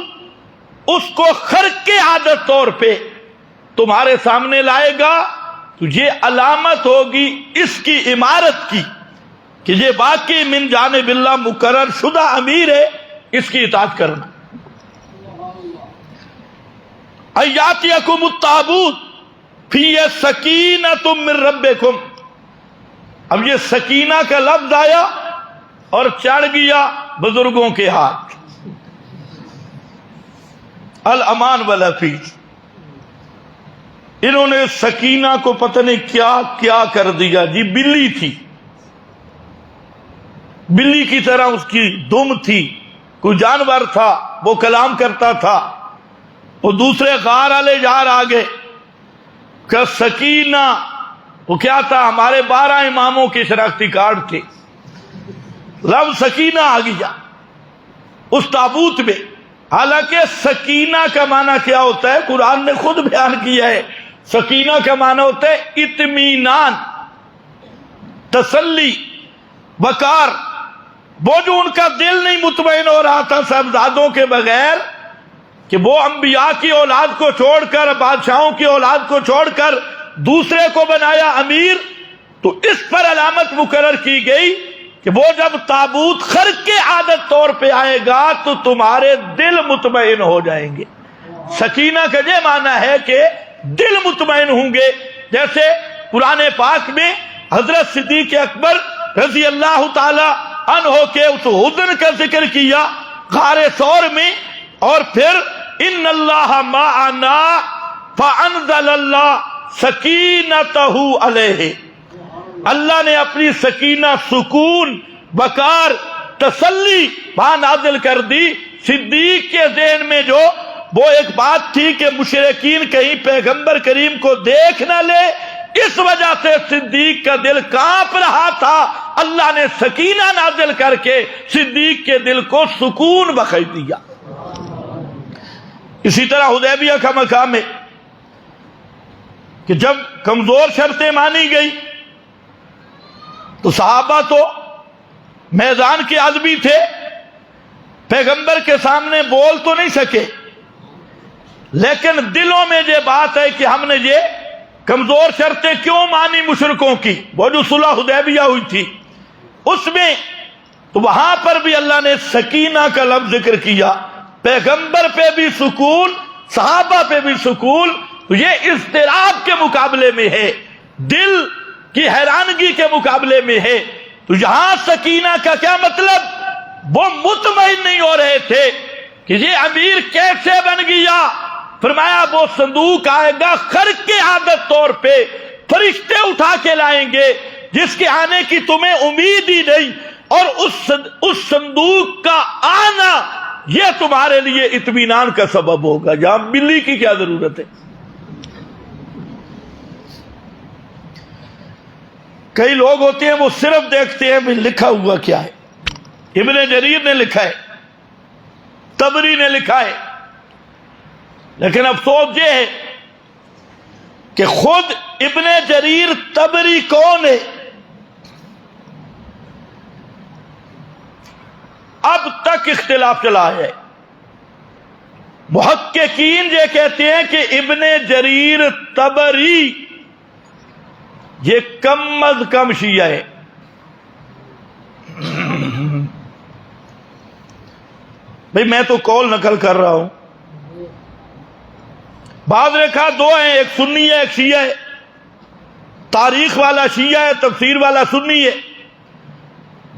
اس کو خرق عادت طور پہ تمہارے سامنے لائے گا. تو یہ علامت ہوگی اس کی عمارت کی کہ یہ واقعی من جانب اللہ مقرر شدہ امیر ہے، اس کی اطاعت کرنا. ایاتیکم التابوت فیہ سکینۃ من ربکم. اب یہ سکینہ کا لفظ آیا اور چڑھ گیا بزرگوں کے ہاتھ، الامان والحفیظ. انہوں نے سکینہ کو پتہ نہیں کیا کیا کر دیا. جی بلی تھی، بلی کی طرح اس کی دم تھی، کوئی جانور تھا، وہ کلام کرتا تھا. وہ دوسرے غار والے جار آگے کہ سکینہ وہ کیا تھا، ہمارے 12 اماموں کے شناختی کارڈ تھے. لفظ سکینہ آ گیا اس تابوت میں. حالانکہ سکینہ کا معنی کیا ہوتا ہے قرآن نے خود بیان کیا ہے. سکینہ کا معنی ہوتا ہے اطمینان، تسلی، وقار. وہ جو ان کا دل نہیں مطمئن ہو رہا تھا صاحبزادوں کے بغیر کہ وہ انبیاء کی اولاد کو چھوڑ کر، بادشاہوں کی اولاد کو چھوڑ کر دوسرے کو بنایا امیر، تو اس پر علامت مقرر کی گئی کہ وہ جب تابوت خرق کے عادت طور پہ آئے گا تو تمہارے دل مطمئن ہو جائیں گے. سکینہ کا یہ معنی ہے کہ دل مطمئن ہوں گے. جیسے قرآن پاک میں حضرت صدیق اکبر رضی اللہ تعالی عنہ کے اس حزن کا ذکر کیا غار ثور میں، اور پھر ان اللہ معنا فانزل اللہ سکینتہ علیہ. اللہ نے اپنی سکینہ، سکون، وقار، تسلی وہاں نازل کر دی. صدیق کے ذہن میں جو وہ ایک بات تھی کہ مشرکین کہیں پیغمبر کریم کو دیکھ نہ لے، اس وجہ سے صدیق کا دل کانپ رہا تھا. اللہ نے سکینہ نازل کر کے صدیق کے دل کو سکون بخش دیا. اسی طرح حدیبیہ کا مقام ہے کہ جب کمزور شرطیں مانی گئی تو صحابہ تو میدان کے عزمی تھے، پیغمبر کے سامنے بول تو نہیں سکے، لیکن دلوں میں یہ بات ہے کہ ہم نے یہ کمزور شرطیں کیوں مانی مشرکوں کی. وہ جو صلح حدیبیہ ہوئی تھی اس میں تو وہاں پر بھی اللہ نے سکینہ کا لفظ ذکر کیا. پیغمبر پہ بھی سکون، صحابہ پہ بھی سکون. تو یہ اضطراب کے مقابلے میں ہے، دل کی حیرانگی کے مقابلے میں ہے. تو یہاں سکینہ کا کیا مطلب؟ وہ مطمئن نہیں ہو رہے تھے کہ یہ امیر کیسے بن گیا. فرمایا وہ صندوق آئے گا خرق کے عادت طور پہ، فرشتے اٹھا کے لائیں گے جس کے آنے کی تمہیں امید ہی نہیں، اور اس صندوق کا آنا یہ تمہارے لیے اطمینان کا سبب ہوگا. جہاں بلی کی کیا ضرورت ہے؟ کئی لوگ ہوتے ہیں وہ صرف دیکھتے ہیں لکھا ہوا کیا ہے. ابن جریر نے لکھا ہے، طبری نے لکھا ہے، لیکن افسوس یہ ہے کہ خود ابن جریر طبری کون ہے اب تک اختلاف چلا ہے. محققین یہ کہتے ہیں کہ ابن جریر طبری یہ کم از کم شیعہ ہے. بھئی میں تو قول نقل کر رہا ہوں. بعض نے کہا دو ہیں، ایک سنی ہے ایک شیعہ ہے. تاریخ والا شیعہ ہے، تفسیر والا سنی ہے.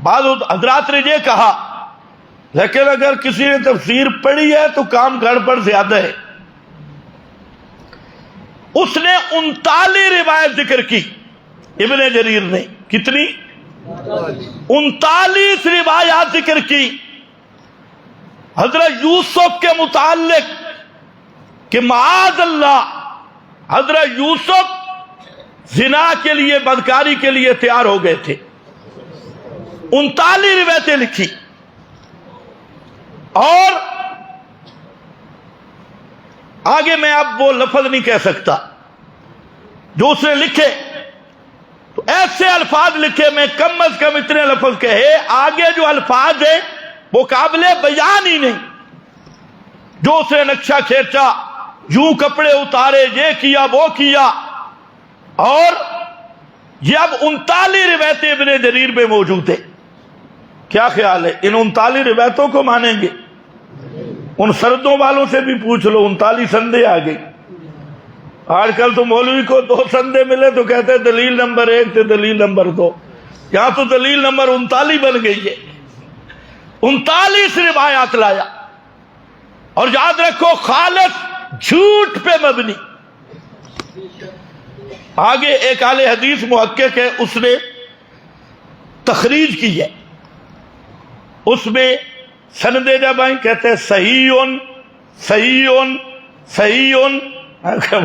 بعض حضرات نے یہ کہا، لیکن اگر کسی نے تفسیر پڑھی ہے تو کام گڑبڑ زیادہ ہے. اس نے 39 روایت ذکر کی ابن جریر نے. کتنی؟ 39 روایات ذکر کی حضرت یوسف کے متعلق کہ معاذ اللہ حضرت یوسف زنا کے لیے، بدکاری کے لیے تیار ہو گئے تھے. 39 روایتیں لکھی، اور آگے میں اب وہ لفظ نہیں کہہ سکتا جو اس نے لکھے، تو ایسے الفاظ لکھے، میں کم از کم اتنے لفظ کہے، آگے جو الفاظ ہیں وہ قابل بیان ہی نہیں، جو اس نے نقشہ کھینچا، یوں کپڑے اتارے، یہ کیا وہ کیا، اور یہ اب 39 روایتیں ابن جریر میں موجود ہیں۔ کیا خیال ہے، ان 39 روایتوں کو مانیں گے؟ ان سردوں والوں سے بھی پوچھ لو، 39 سندیں آ گئی۔ آج کل تو مولوی کو 2 سندے ملے تو کہتے ہیں دلیل نمبر 1 سے دلیل نمبر 2، یہاں تو دلیل نمبر 39 بن گئی ہے۔ 39 روایات لایا، اور یاد رکھو خالص جھوٹ پہ مبنی۔ آگے ایک اہل حدیث محقق ہے، اس نے تخریج کی ہے، اس میں سندیں جب آئیں کہتے ہیں صحیحٌ صحیحٌ صحیحٌ۔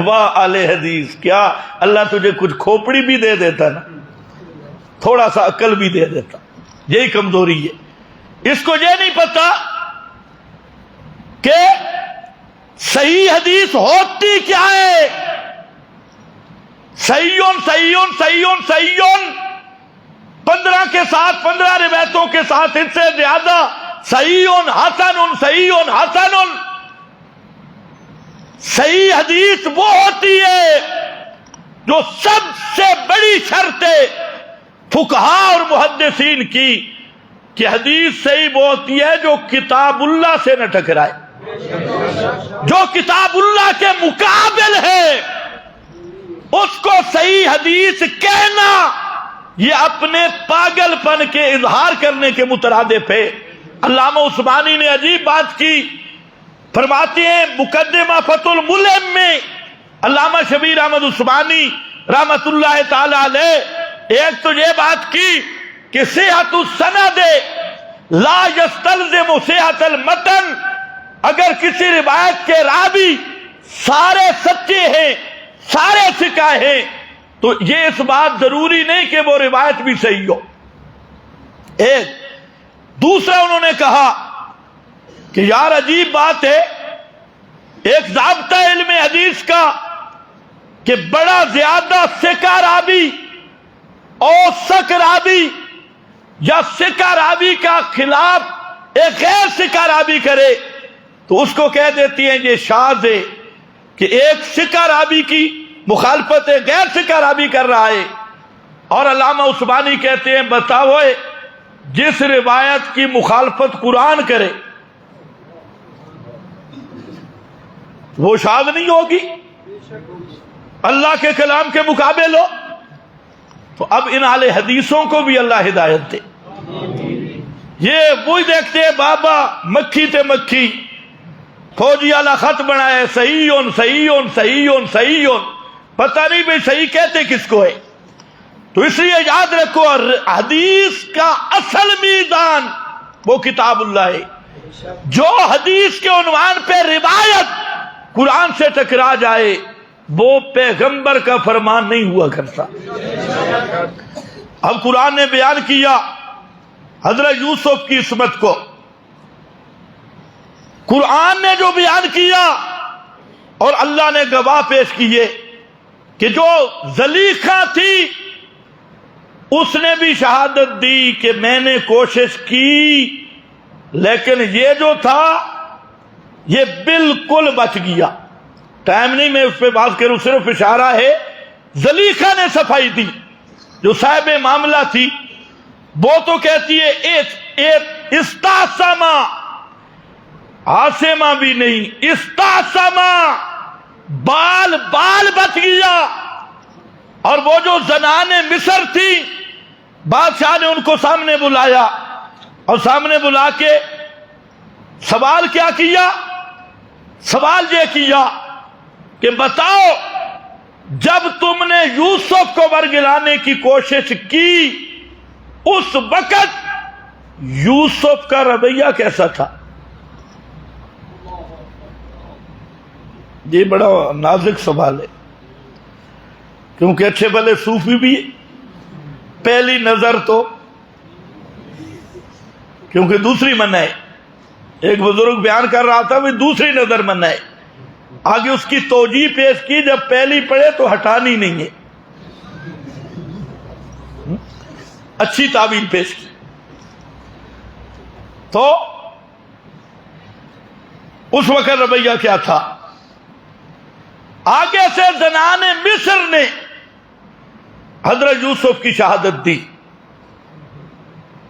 واہ اہل حدیث، کیا اللہ تجھے کچھ کھوپڑی بھی دے دیتا نا، تھوڑا سا عقل بھی دے دیتا، یہی کمزوری ہے۔ اس کو یہ نہیں پتا کہ صحیح حدیث ہوتی کیا ہے۔ صحیحٌ صحیحٌ صحیحٌ صحیحٌ 15 کے ساتھ، 15 روایتوں کے ساتھ، ان سے زیادہ صحیحٌ حسنٌ صحیحٌ حسنٌ۔ صحیح حدیث وہ ہوتی ہے جو سب سے بڑی شرط ہے فقہاء اور محدثین کی کہ حدیث صحیح وہ ہوتی ہے جو کتاب اللہ سے نہ ٹکرائے، جو کتاب اللہ کے مقابل ہے، اس کو صحیح حدیث کہنا یہ اپنے پاگل پن کے اظہار کرنے کے مترادف ہے۔ علامہ عثمانی نے عجیب بات کی، فرماتے ہیں مقدمہ فتح الملم میں علامہ شبیر احمد عثمانی رحمت اللہ تعالی علیہ ایک تو یہ بات کی کہ صحت السند لا یستلزم صحت المتن، اگر کسی روایت کے راوی سارے سچے ہیں، سارے ثقہ ہیں، تو یہ اس بات ضروری نہیں کہ وہ روایت بھی صحیح ہو۔ ایک دوسرا انہوں نے کہا کہ یار عجیب بات ہے، ایک ضابطہ علم حدیث کا کہ بڑا زیادہ ثقہ راوی اوثق راوی یا ثقہ راوی کا خلاف ایک غیر ثقہ راوی کرے تو اس کو کہہ دیتی ہیں یہ شاذ ہے، کہ ایک ثقہ راوی کی مخالفت غیر ثقہ راوی کر رہا ہے۔ اور علامہ عثمانی کہتے ہیں بتاؤ جس روایت کی مخالفت قرآن کرے وہ شاذ نہیں ہوگی، اللہ کے کلام کے مقابل ہو۔ تو اب ان اہل حدیثوں کو بھی اللہ ہدایت دے۔ یہ وہی دیکھتے ہیں بابا مکھی تے مکھی فوجی والا خط بنائے صحیحٌ صحیحٌ صحیحٌ صحیحٌ، پتہ نہیں بھئی صحیح کہتے کس کو ہے۔ تو اس لیے یاد رکھو حدیث کا اصل میزان وہ کتاب اللہ ہے۔ جو حدیث کے عنوان پہ روایت قرآن سے ٹکرا جائے وہ پیغمبر کا فرمان نہیں ہوا کرتا۔ اب قرآن نے بیان کیا حضرت یوسف کی عصمت کو، قرآن نے جو بیان کیا، اور اللہ نے گواہ پیش کیے کہ جو زلیخا تھی اس نے بھی شہادت دی کہ میں نے کوشش کی، لیکن یہ جو تھا یہ بالکل بچ گیا۔ ٹائم نہیں میں اس پہ بات کروں، صرف اشارہ ہے۔ زلیخا نے صفائی دی، جو صاحب معاملہ تھی، وہ تو کہتی ہے استعصما، عاصمہ بھی نہیں، استعصما، بال بچ گیا۔ اور وہ جو زنان مصر تھی، بادشاہ نے ان کو سامنے بلایا، اور سامنے بلا کے سوال کیا کیا؟ سوال یہ کیا کہ بتاؤ جب تم نے یوسف کو ورگلانے کی کوشش کی اس وقت یوسف کا رویہ کیسا تھا؟ یہ بڑا نازک سوال ہے، کیونکہ اچھے بھلے صوفی بھی پہلی نظر تو کیونکہ دوسری منع ہے. ایک بزرگ بیان کر رہا تھا وہ دوسری نظر منع ہے. آگے اس کی توجیہ پیش کی، جب پہلی پڑھے تو ہٹانی نہیں ہے، اچھی تعبیر پیش کی. تو اس وقت رویہ کیا تھا؟ آگے سے زنان مصر نے حضرت یوسف کی شہادت دی،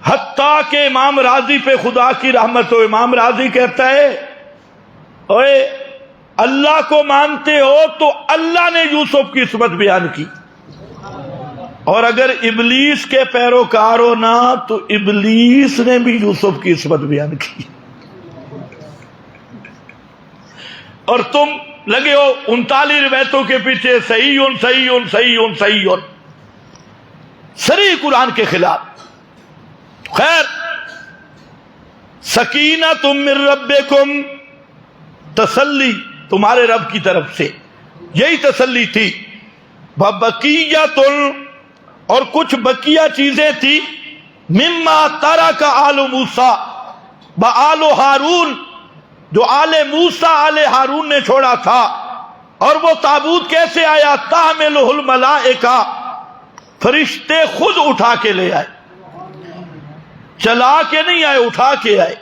حتیٰ کہ امام راضی پہ خدا کی رحمت ہو. امام راضی کہتا ہے اوے اللہ کو مانتے ہو تو اللہ نے یوسف کی عصمت بیان کی، اور اگر ابلیس کے پیروکار ہو نا تو ابلیس نے بھی یوسف کی عصمت بیان کی. اور تم لگے ہو 39 روایتوں کے پیچھے صحیح صحیح صحیح صحیح صریح قرآن کے خلاف. خیر، سکینۃ من ربکم، تسلی تمہارے رب کی طرف سے، یہی تسلی تھی. بقیۃ، اور کچھ بقیہ چیزیں تھی، مما ترک آل موسیٰ بآل ہارون، جو آل موسیٰ آل ہارون نے چھوڑا تھا. اور وہ تابوت کیسے آیا؟ تحملہ الملائکہ، فرشتے خود اٹھا کے لے آئے، چلا کے نہیں آئے، اٹھا کے آئے.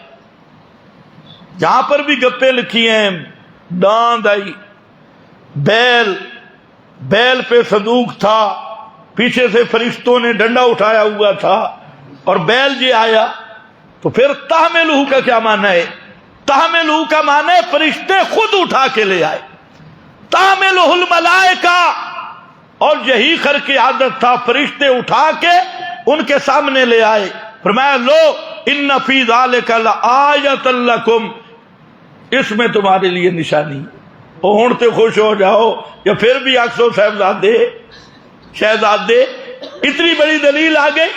جہاں پر بھی گپے لکھی ہیں، ڈاند آئی، بیل پہ صندوق تھا، پیچھے سے فرشتوں نے ڈنڈا اٹھایا ہوا تھا اور بیل جی آیا، تو پھر تحملہ کا کیا معنی ہے؟ تحملہ کا معنی ہے فرشتے خود اٹھا کے لے آئے. تحملہ الملائکہ، اور یہی خر کی عادت تھا، فرشتے اٹھا کے ان کے سامنے لے آئے. فرمایا لو ان فی ذلک لآیۃ لکم، اس میں تمہارے لیے نشانی. ہونتے خوش ہو جاؤ، یا پھر بھی اکثر شہزادے اتنی بڑی دلیل آ گئی،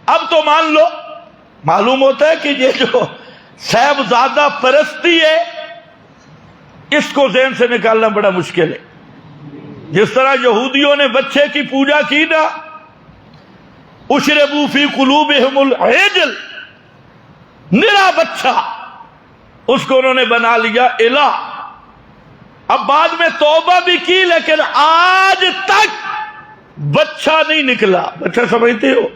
اب تو مان لو. معلوم ہوتا ہے کہ یہ جو صاحبزادہ پرستی ہے، اس کو ذہن سے نکالنا بڑا مشکل ہے. جس طرح یہودیوں نے بچے کی پوجا کی نا، اشربوا فی قلوبہم العجل، نرا بچہ، اس کو انہوں نے بنا لیا الہ. اب بعد میں توبہ بھی کی، لیکن آج تک بچہ نہیں نکلا. بچہ سمجھتے ہو؟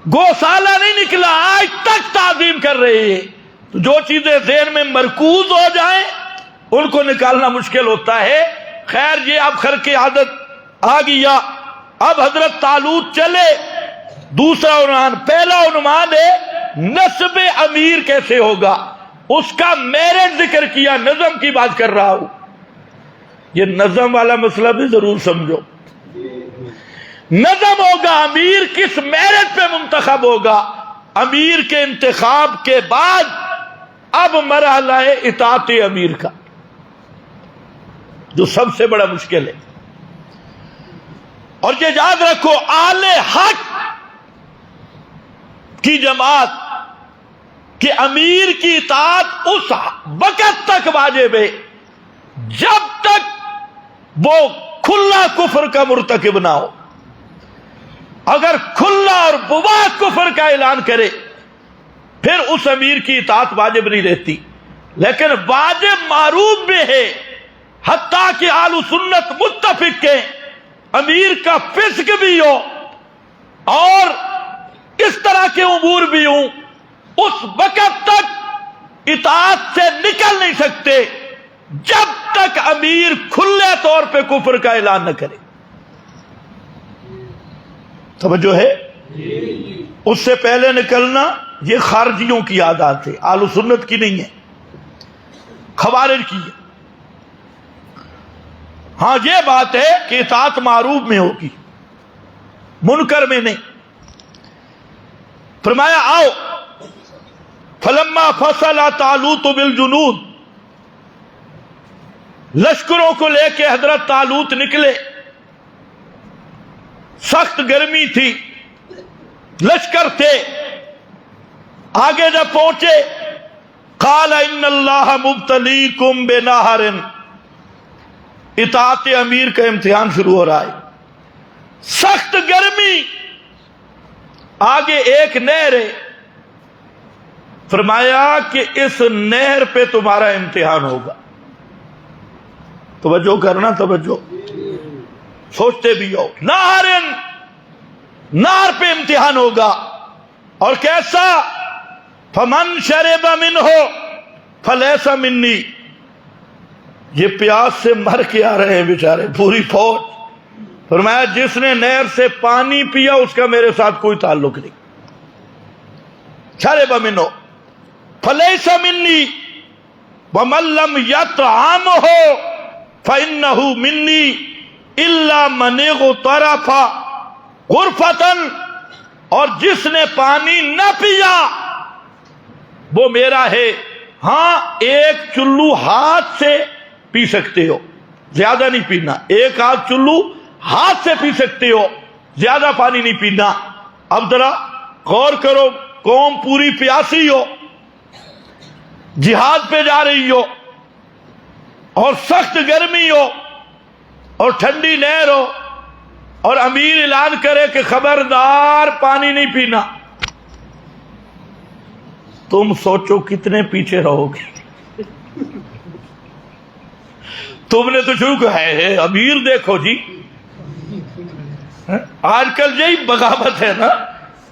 گوسالہ نہیں نکلا، آج تک تعظیم کر رہے ہیں. تو جو چیزیں ذہن میں مرکوز ہو جائیں ان کو نکالنا مشکل ہوتا ہے. خیر، یہ اب خر کی عادت آ گیا. اب حضرت طالوت چلے. دوسرا عنوان، پہلا عنوان ہے نسب امیر کیسے ہوگا، اس کا میرٹ ذکر کیا. نظم کی بات کر رہا ہوں، یہ نظم والا مسئلہ بھی ضرور سمجھو. نظم ہوگا، امیر کس میرٹ پہ منتخب ہوگا. امیر کے انتخاب کے بعد اب مرحلہ ہے اطاعت امیر کا، جو سب سے بڑا مشکل ہے. اور یہ یاد رکھو، آل حق کی جماعت کہ امیر کی اطاعت اس وقت تک واجب ہے جب تک وہ کھلا کفر کا مرتکب نہ ہو. اگر کھلا اور بوا کفر کا اعلان کرے پھر اس امیر کی اطاعت واجب نہیں رہتی. لیکن واجب معروف بھی ہے، حتیٰ کہ اہل سنت متفق کے امیر کا فسق بھی ہو اور اس طرح کے امور بھی ہوں، اس وقت تک اطاعت سے نکل نہیں سکتے جب تک امیر کھلے طور پہ کفر کا اعلان نہ کرے. توجہ ہے؟ اس سے پہلے نکلنا یہ خارجیوں کی عادات ہے، اہل سنت کی نہیں ہے، خوارج کی ہے. ہاں یہ بات ہے کہ اطاعت معروف میں ہوگی، منکر میں نہیں. فرمایا آؤ فلما فصل طالوت بالجنود، لشکروں کو لے کے حضرت طالوت نکلے. سخت گرمی تھی، لشکر تھے. آگے جب پہنچے قال ان اللہ مبتلیکم بنہر، اطاعت امیر کا امتحان شروع ہو رہا ہے. سخت گرمی، آگے ایک نہر ہے، فرمایا کہ اس نہر پہ تمہارا امتحان ہوگا. توجہ کرنا، توجہ، سوچتے بھی ہو. نہر پہ امتحان ہوگا. اور کیسا؟ فمن شرب منہ فلیس منی. یہ پیاس سے مر کے آ رہے ہیں بیچارے، پوری فوج. فرمایا جس نے نہر سے پانی پیا اس کا میرے ساتھ کوئی تعلق نہیں. شرب منہ فلیس منی ومن لم یطعمہ فإنہ منی الا من اغترف غرفۃ. اور جس نے پانی نہ پیا وہ میرا ہے. ہاں ایک چلو ہاتھ سے پی سکتے ہو، زیادہ نہیں پینا. ایک ہاتھ چلو ہاتھ سے پی سکتے ہو، زیادہ پانی نہیں پینا. اب ذرا غور کرو، قوم پوری پیاسی ہو، جہاد پہ جا رہی ہو، اور سخت گرمی ہو، اور ٹھنڈی نہر ہو، اور امیر اعلان کرے کہ خبردار پانی نہیں پینا. تم سوچو کتنے پیچھے رہو گے. تم نے تو شروع کیا ہے امیر دیکھو جی، آج کل یہی بغاوت ہے نا.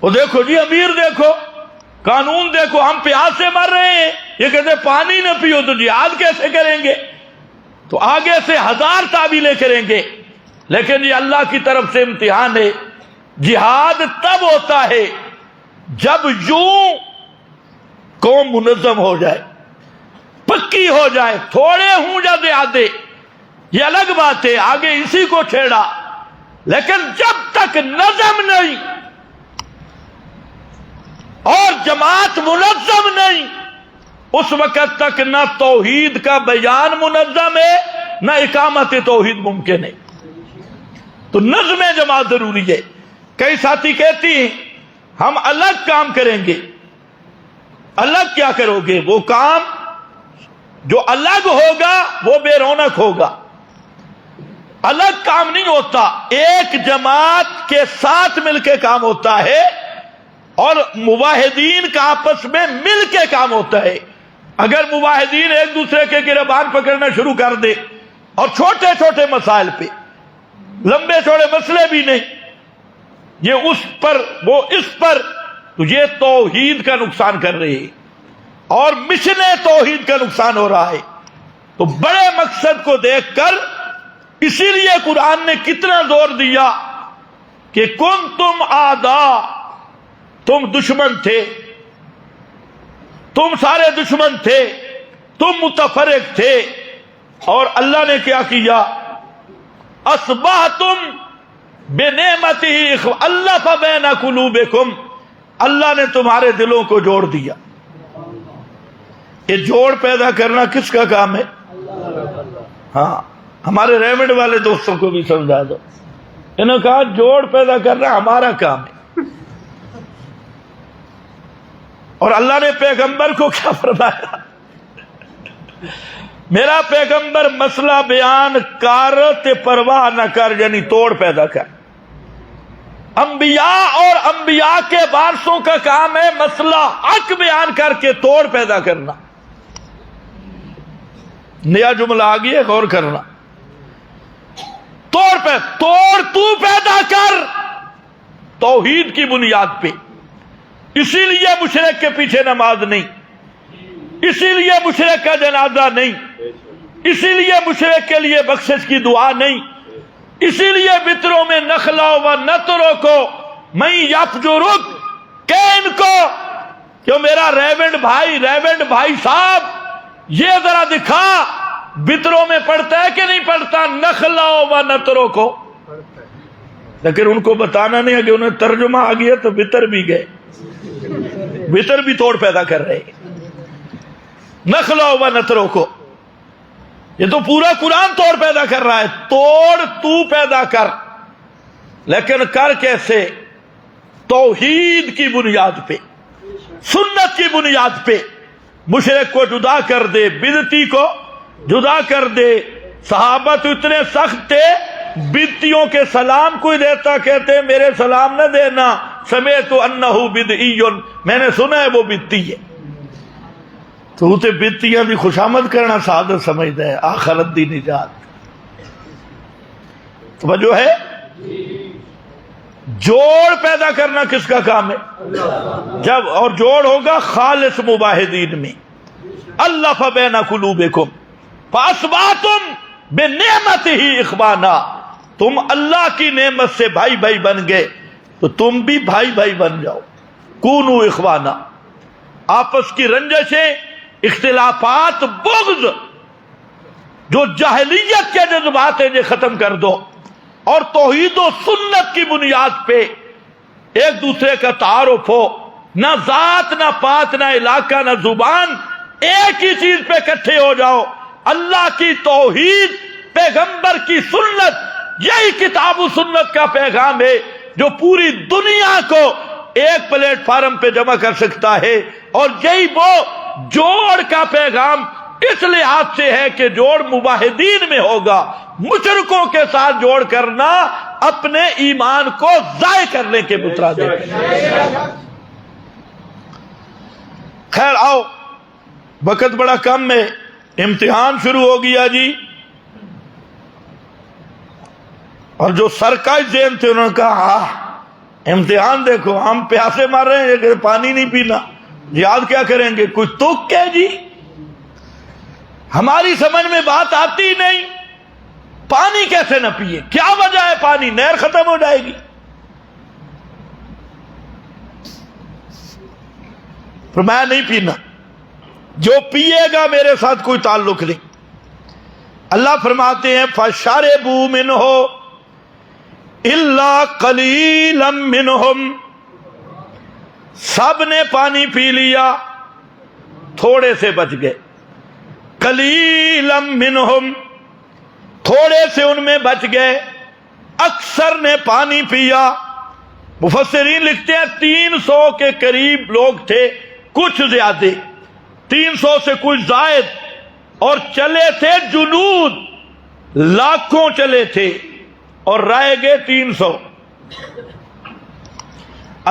وہ دیکھو جی امیر دیکھو، قانون دیکھو، ہم پیاس سے مر رہے ہیں، یہ کہتے پانی نہ پیو تو جہاد کیسے کریں گے؟ تو آگے سے ہزار تعویلیں کریں گے. لیکن یہ اللہ کی طرف سے امتحان ہے. جہاد تب ہوتا ہے جب یوں قوم منظم ہو جائے، پکی ہو جائے. تھوڑے ہوں یا زیادہ یہ الگ بات ہے، آگے اسی کو چھیڑا. لیکن جب تک نظم نہیں اور جماعت منظم نہیں، اس وقت تک نہ توحید کا بیان منظم ہے، نہ اقامت توحید ممکن ہے. تو نظم جماعت ضروری ہے. کئی ساتھی کہتی ہیں ہم الگ کام کریں گے. الگ کیا کرو گے؟ وہ کام جو الگ ہوگا وہ بے رونق ہوگا. الگ کام نہیں ہوتا، ایک جماعت کے ساتھ مل کے کام ہوتا ہے، اور مواحدین کا آپس میں مل کے کام ہوتا ہے. اگر مواحدین ایک دوسرے کے گریبان پکڑنا شروع کر دے، اور چھوٹے چھوٹے مسائل پہ، لمبے چوڑے مسئلے بھی نہیں، یہ اس پر وہ اس پر، تو یہ توحید کا نقصان کر رہے ہیں، اور مشن توحید کا نقصان ہو رہا ہے. تو بڑے مقصد کو دیکھ کر اسی لیے قرآن نے کتنا زور دیا کہ کنتم اعداء، تم دشمن تھے، تم سارے دشمن تھے، تم متفرق تھے. اور اللہ نے کیا کیا؟ اصبحتم بنعمتہ الف بین قلوبکم، اللہ نے تمہارے دلوں کو جوڑ دیا. یہ جوڑ پیدا کرنا کس کا کام ہے؟ ہاں، ہمارے ریمنڈ والے دوستوں کو بھی سمجھا دو. انہوں نے کہا جوڑ پیدا کرنا ہمارا کام ہے. اور اللہ نے پیغمبر کو کیا فرمایا؟ میرا پیغمبر مسئلہ بیان کر تے پرواہ نہ کر، یعنی توڑ پیدا کر. انبیاء اور انبیاء کے وارثوں کا کام ہے مسئلہ حق بیان کر کے توڑ پیدا کرنا. نیا جملہ آ گیا، غور کرنا. توڑ تو پیدا کر توحید کی بنیاد پہ. اسی لیے مشرک کے پیچھے نماز نہیں، اسی لیے مشرک کا جنازہ نہیں، اسی لیے مشرک کے لیے بخشش کی دعا نہیں، اسی لیے بتروں میں نخلا و نتروں کو میں یفجرک کہ ان کو کہ میرا ریونڈ بھائی صاحب یہ ذرا دکھا بتروں میں پڑھتا ہے کہ نہیں پڑھتا نخلا و نتروں کو. لیکن ان کو بتانا نہیں ہے کہ انہیں ترجمہ آ گیا تو بتر بھی گئے، بتر بھی توڑ پیدا کر رہے. نخلا و نتروں کو، یہ تو پورا قرآن توڑ پیدا کر رہا ہے. توڑ تو پیدا کر، لیکن کر کیسے؟ توحید کی بنیاد پہ، سنت کی بنیاد پہ. مشرک کو جدا کر دے، بدعتی کو جدا کر دے. صحابہ تو اتنے سخت تھے، بدعتیوں کے سلام کوئی دیتا کہتے میرے سلام نہ دینا، سمعت انہ بدعی، میں نے سنا ہے وہ بدعی ہے۔ تو تے بدعیاں دی خوشامد کرنا سعادت سمجھتا ہے، آخرت دی نجات۔ توجہ ہے؟ جوڑ پیدا کرنا کس کا کام ہے؟ جب اور جوڑ ہوگا خالص مباہدین میں، الف بین قلوبکم فاصبحتم بنعمتہ اخوانا، تم اللہ کی نعمت سے بھائی بھائی بن گئے تو تم بھی بھائی بھائی بن جاؤ۔ کونوا اخوانا، آپس کی رنجشیں، اختلافات، بغض، جو جاہلیت کے جذبات ہیں یہ ختم کر دو، اور توحید و سنت کی بنیاد پہ ایک دوسرے کا تعارف ہو، نہ ذات، نہ پات، نہ علاقہ، نہ زبان، ایک ہی چیز پہ اکٹھے ہو جاؤ، اللہ کی توحید، پیغمبر کی سنت، یہی کتاب و سنت کا پیغام ہے جو پوری دنیا کو ایک پلیٹ فارم پہ جمع کر سکتا ہے، اور یہی وہ جوڑ کا پیغام اس لحاظ سے ہے کہ جوڑ مباہدین میں ہوگا۔ مشرکوں کے ساتھ جوڑ کرنا اپنے ایمان کو ضائع کرنے کے مترادف ہے۔ خیر آؤ، وقت بڑا کم ہے، امتحان شروع ہو گیا جی۔ اور جو سرکش ذہن تھے انہوں نے کہا امتحان دیکھو، ہم پیاسے مار رہے ہیں کہ پانی نہیں پینا، یاد کیا کریں گے؟ کوئی تک ہے جی، ہماری سمجھ میں بات آتی نہیں، پانی کیسے نہ پیے؟ کیا وجہ ہے؟ پانی نہر ختم ہو جائے گی۔ فرمایا نہیں پینا، جو پیے گا میرے ساتھ کوئی تعلق نہیں۔ اللہ فرماتے ہیں فَشَرِبُوا مِنْهُ إِلَّا قَلِيلًا مِّنْهُمْ، سب نے پانی پی لیا، تھوڑے سے بچ گئے۔ قَلِيلًا مِّنْهُمْ، تھوڑے سے ان میں بچ گئے، اکثر نے پانی پیا۔ مفسرین لکھتے ہیں 300 کے قریب لوگ تھے، کچھ زیادہ، 300 سے کچھ زائد، اور چلے تھے جنود، لاکھوں چلے تھے اور رہ گئے 300۔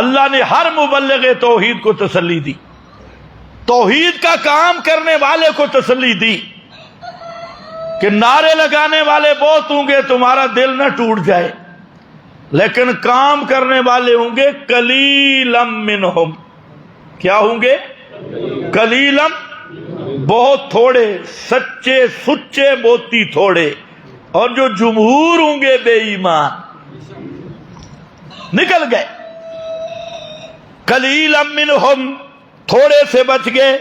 اللہ نے ہر مبلغ توحید کو تسلی دی، توحید کا کام کرنے والے کو تسلی دی کہ نعرے لگانے والے بہت ہوں گے، تمہارا دل نہ ٹوٹ جائے، لیکن کام کرنے والے ہوں گے قلیلا منہم۔ کیا ہوں گے؟ قلیلا، بہت تھوڑے، سچے سچے موتی تھوڑے، اور جو جمہور ہوں گے بے ایمان، نکل گئے۔ قلیلا منہم، تھوڑے سے بچ گئے۔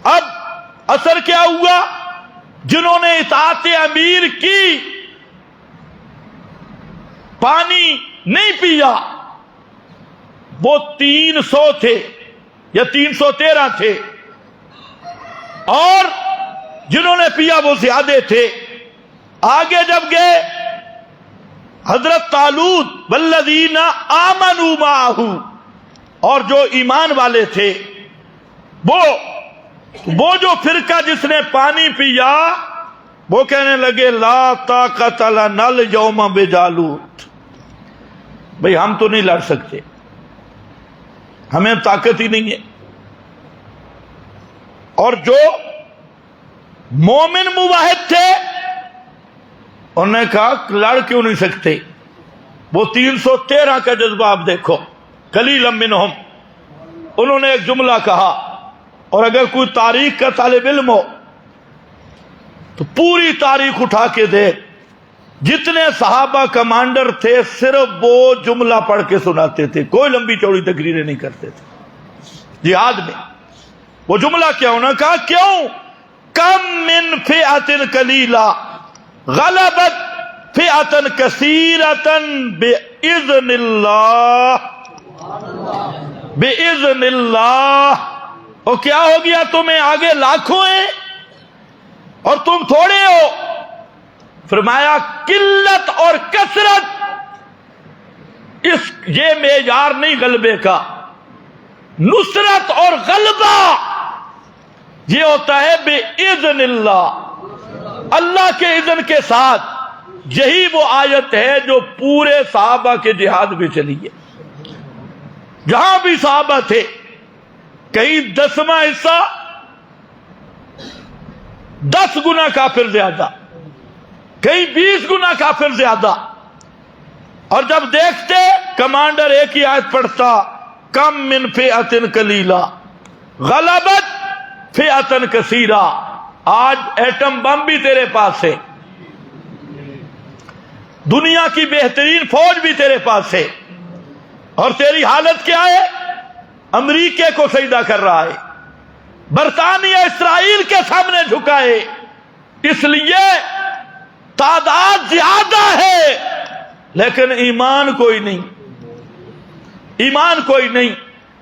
اب اثر کیا ہوا؟ جنہوں نے اطاعت امیر کی، پانی نہیں پیا، وہ 300 تھے یا 313 تھے، اور جنہوں نے پیا وہ زیادہ تھے۔ آگے جب گئے حضرت طالوت والذین آمنوا معہ، اور جو ایمان والے تھے، وہ جو فرقہ جس نے پانی پیا، وہ کہنے لگے لا طاقت لنا اليوم بجالوت، بھئی ہم تو نہیں لڑ سکتے، ہمیں طاقت ہی نہیں ہے۔ اور جو مومن موحد تھے انہوں نے کہا لڑ کیوں نہیں سکتے؟ وہ 313 کا جذبہ آپ دیکھو، قلیلا منہم۔ انہوں نے ایک جملہ کہا، اور اگر کوئی تاریخ کا طالب علم ہو تو پوری تاریخ اٹھا کے دے، جتنے صحابہ کمانڈر تھے صرف وہ جملہ پڑھ کے سناتے تھے، کوئی لمبی چوڑی تقریریں نہیں کرتے تھے جہاد میں۔ وہ جملہ کیا؟ انہوں نے کہا کیوں؟ کم من فئۃ قلیلہ غلبت فئۃ کثیرۃ باذن اللہ، باذن اللہ۔ اور کیا ہو گیا؟ تمہیں آگے لاکھوں ہیں اور تم تھوڑے ہو۔ فرمایا قلت اور کثرت یہ معیار نہیں غلبے کا، نصرت اور غلبہ یہ ہوتا ہے باذن اللہ، اللہ کے اذن کے ساتھ۔ یہی وہ آیت ہے جو پورے صحابہ کے جہاد میں چلی ہے۔ جہاں بھی صحابہ تھے کہیں 10واں حصہ 10 گنا کافر زیادہ، کہیں 20 گنا کافر زیادہ. اور جب دیکھتے کمانڈر ایک ہی آیت پڑھتا، کم من فئۃ قلیلہ غلبت فئۃ کثیرہ. آج ایٹم بم بھی تیرے پاس ہے، دنیا کی بہترین فوج بھی تیرے پاس ہے، اور تیری حالت کیا ہے؟ امریکہ کو سجدہ کر رہا ہے، برطانیہ اسرائیل کے سامنے جھکا ہے. اس لیے تعداد زیادہ ہے لیکن ایمان کوئی نہیں، ایمان کوئی نہیں.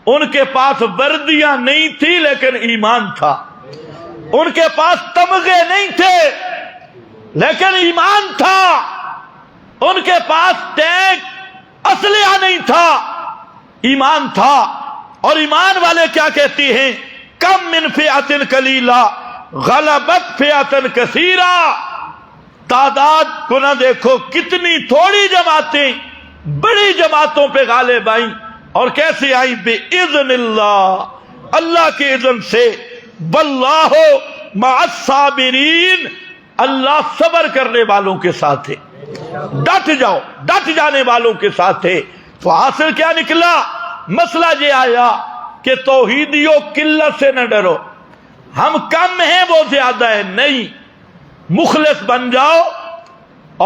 ان کے پاس وردیاں نہیں تھی لیکن ایمان تھا، ان کے پاس تمغے نہیں تھے لیکن ایمان تھا، ان کے پاس ٹینک اسلحہ نہیں تھا، ایمان تھا. اور ایمان والے کیا کہتی ہیں؟ کم من فئۃ قلیلہ غلبت فئۃ کثیرہ. تعداد کو نہ دیکھو، کتنی تھوڑی جماعتیں بڑی جماعتوں پہ غالب آئیں. اور کیسے آئیں؟ بِإِذْنِ اللہ، اللہ کے اذن سے. وَاللَّهُ مَعَ الصَّابِرِينَ، اللہ صبر کرنے والوں کے ساتھ ہے. ڈٹ جاؤ، ڈٹ جانے والوں کے ساتھ ہے. تو حاصل کیا نکلا؟ مسئلہ یہ آیا کہ توحیدیوں قلت سے نہ ڈرو، ہم کم ہیں وہ زیادہ ہے. نہیں، مخلص بن جاؤ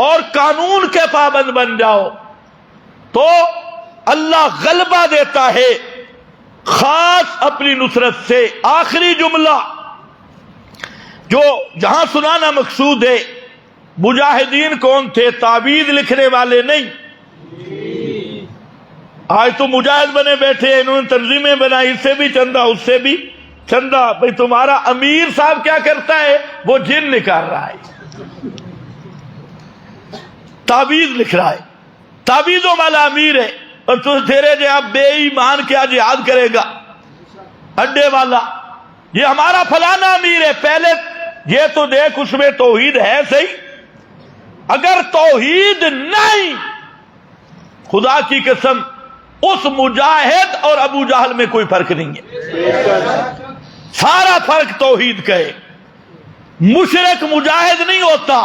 اور قانون کے پابند بن جاؤ تو اللہ غلبہ دیتا ہے خاص اپنی نصرت سے. آخری جملہ جو جہاں سنانا مقصود ہے، مجاہدین کون تھے؟ تعویذ لکھنے والے نہیں. آج تو مجاہد بنے بیٹھے ہیں، انہوں نے تنظیمیں بنائی، اس سے بھی چندہ اس سے بھی چندہ. بھئی تمہارا امیر صاحب کیا کرتا ہے؟ وہ جن نکال رہا ہے، تعویذ لکھ رہا ہے، تعویذوں والا امیر ہے. اور تیرے جو بے ایمان کیا جہاد کرے گا؟ اڈے والا. یہ ہمارا فلانا امیر ہے. پہلے یہ تو دیکھ اس میں توحید ہے صحیح. اگر توحید نہیں، خدا کی قسم اس مجاہد اور ابو جہل میں کوئی فرق نہیں ہے. سارا فرق توحید کا ہے. مشرک مجاہد نہیں ہوتا.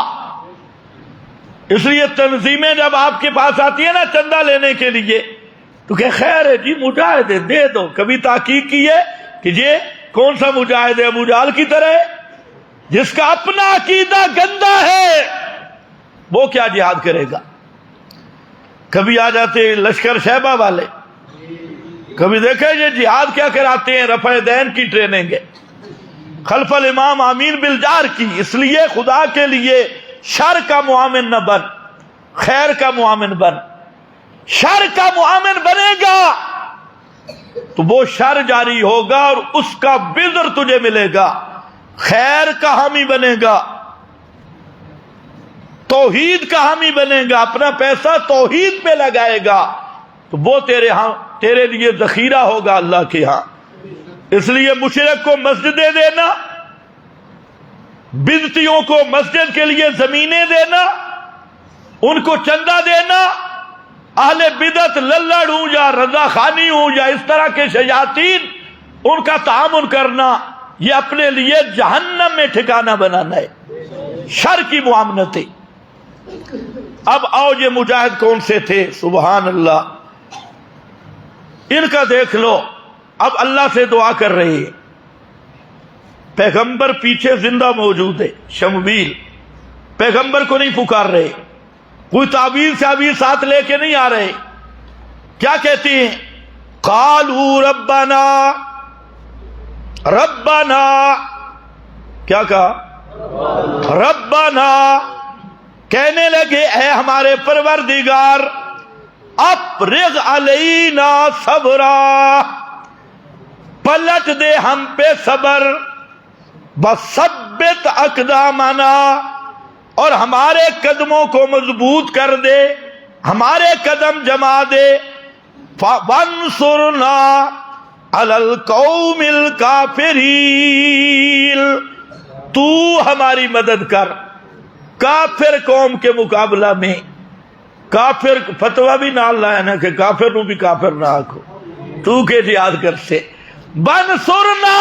اس لیے تنظیمیں جب آپ کے پاس آتی ہیں نا چندہ لینے کے لیے تو کہ خیر ہے جی مجاہد ہے دے دو. کبھی تحقیق کی ہے کہ یہ کون سا مجاہد ہے؟ ابو جہل کی طرح ہے جس کا اپنا عقیدہ گندا ہے، وہ کیا جہاد کرے گا؟ کبھی آ جاتے لشکر شیبہ والے، کبھی دیکھیں یہ جہاد کیا کراتے ہیں، رفع دین کی ٹریننگ ہے، خلف الامام آمین بالجار کی. اس لیے خدا کے لیے شر کا معاون نہ بن، خیر کا معاون بن. شر کا معاون بنے گا تو وہ شر جاری ہوگا اور اس کا وزر تجھے ملے گا. خیر کا حامی بنے گا، توحید کا حامی بنے گا، اپنا پیسہ توحید پہ لگائے گا تو وہ تیرے لیے ذخیرہ ہوگا اللہ کے ہاں. اس لیے مشرک کو مسجدیں دینا، بدعتیوں کو مسجد کے لیے زمینیں دینا، ان کو چندہ دینا، اہل بدعت للڑ ہوں یا رضا خانی ہوں یا اس طرح کے شیاطین، ان کا تعامل کرنا، یہ اپنے لیے جہنم میں ٹھکانہ بنانا ہے. شر کی معاملت ہے. اب آؤ یہ مجاہد کون سے تھے؟ سبحان اللہ. ان کا دیکھ لو. اب اللہ سے دعا کر رہے ہیں، پیغمبر پیچھے زندہ موجود ہے، شمویل پیغمبر کو نہیں پکار رہے، کوئی تعویذ شعویذ ساتھ لے کے نہیں آ رہے. کیا کہتی ہیں؟ قالوا ربنا، ربنا کیا کہا؟ ربنا، کہنے لگے اے ہمارے پروردگار، افرغ علینا صبرا، پلٹ دے ہم پہ صبر، وثبت اقدامنا، اور ہمارے قدموں کو مضبوط کر دے، ہمارے قدم جما دے، وانصرنا علی القوم الکافرین، تو ہماری مدد کر کافر قوم کے مقابلہ میں. کافر فتویٰ بھی نال لایا نا کہ کافر نو بھی کافر نہ آکھو. تو کے جہاد کر سے بنصرنا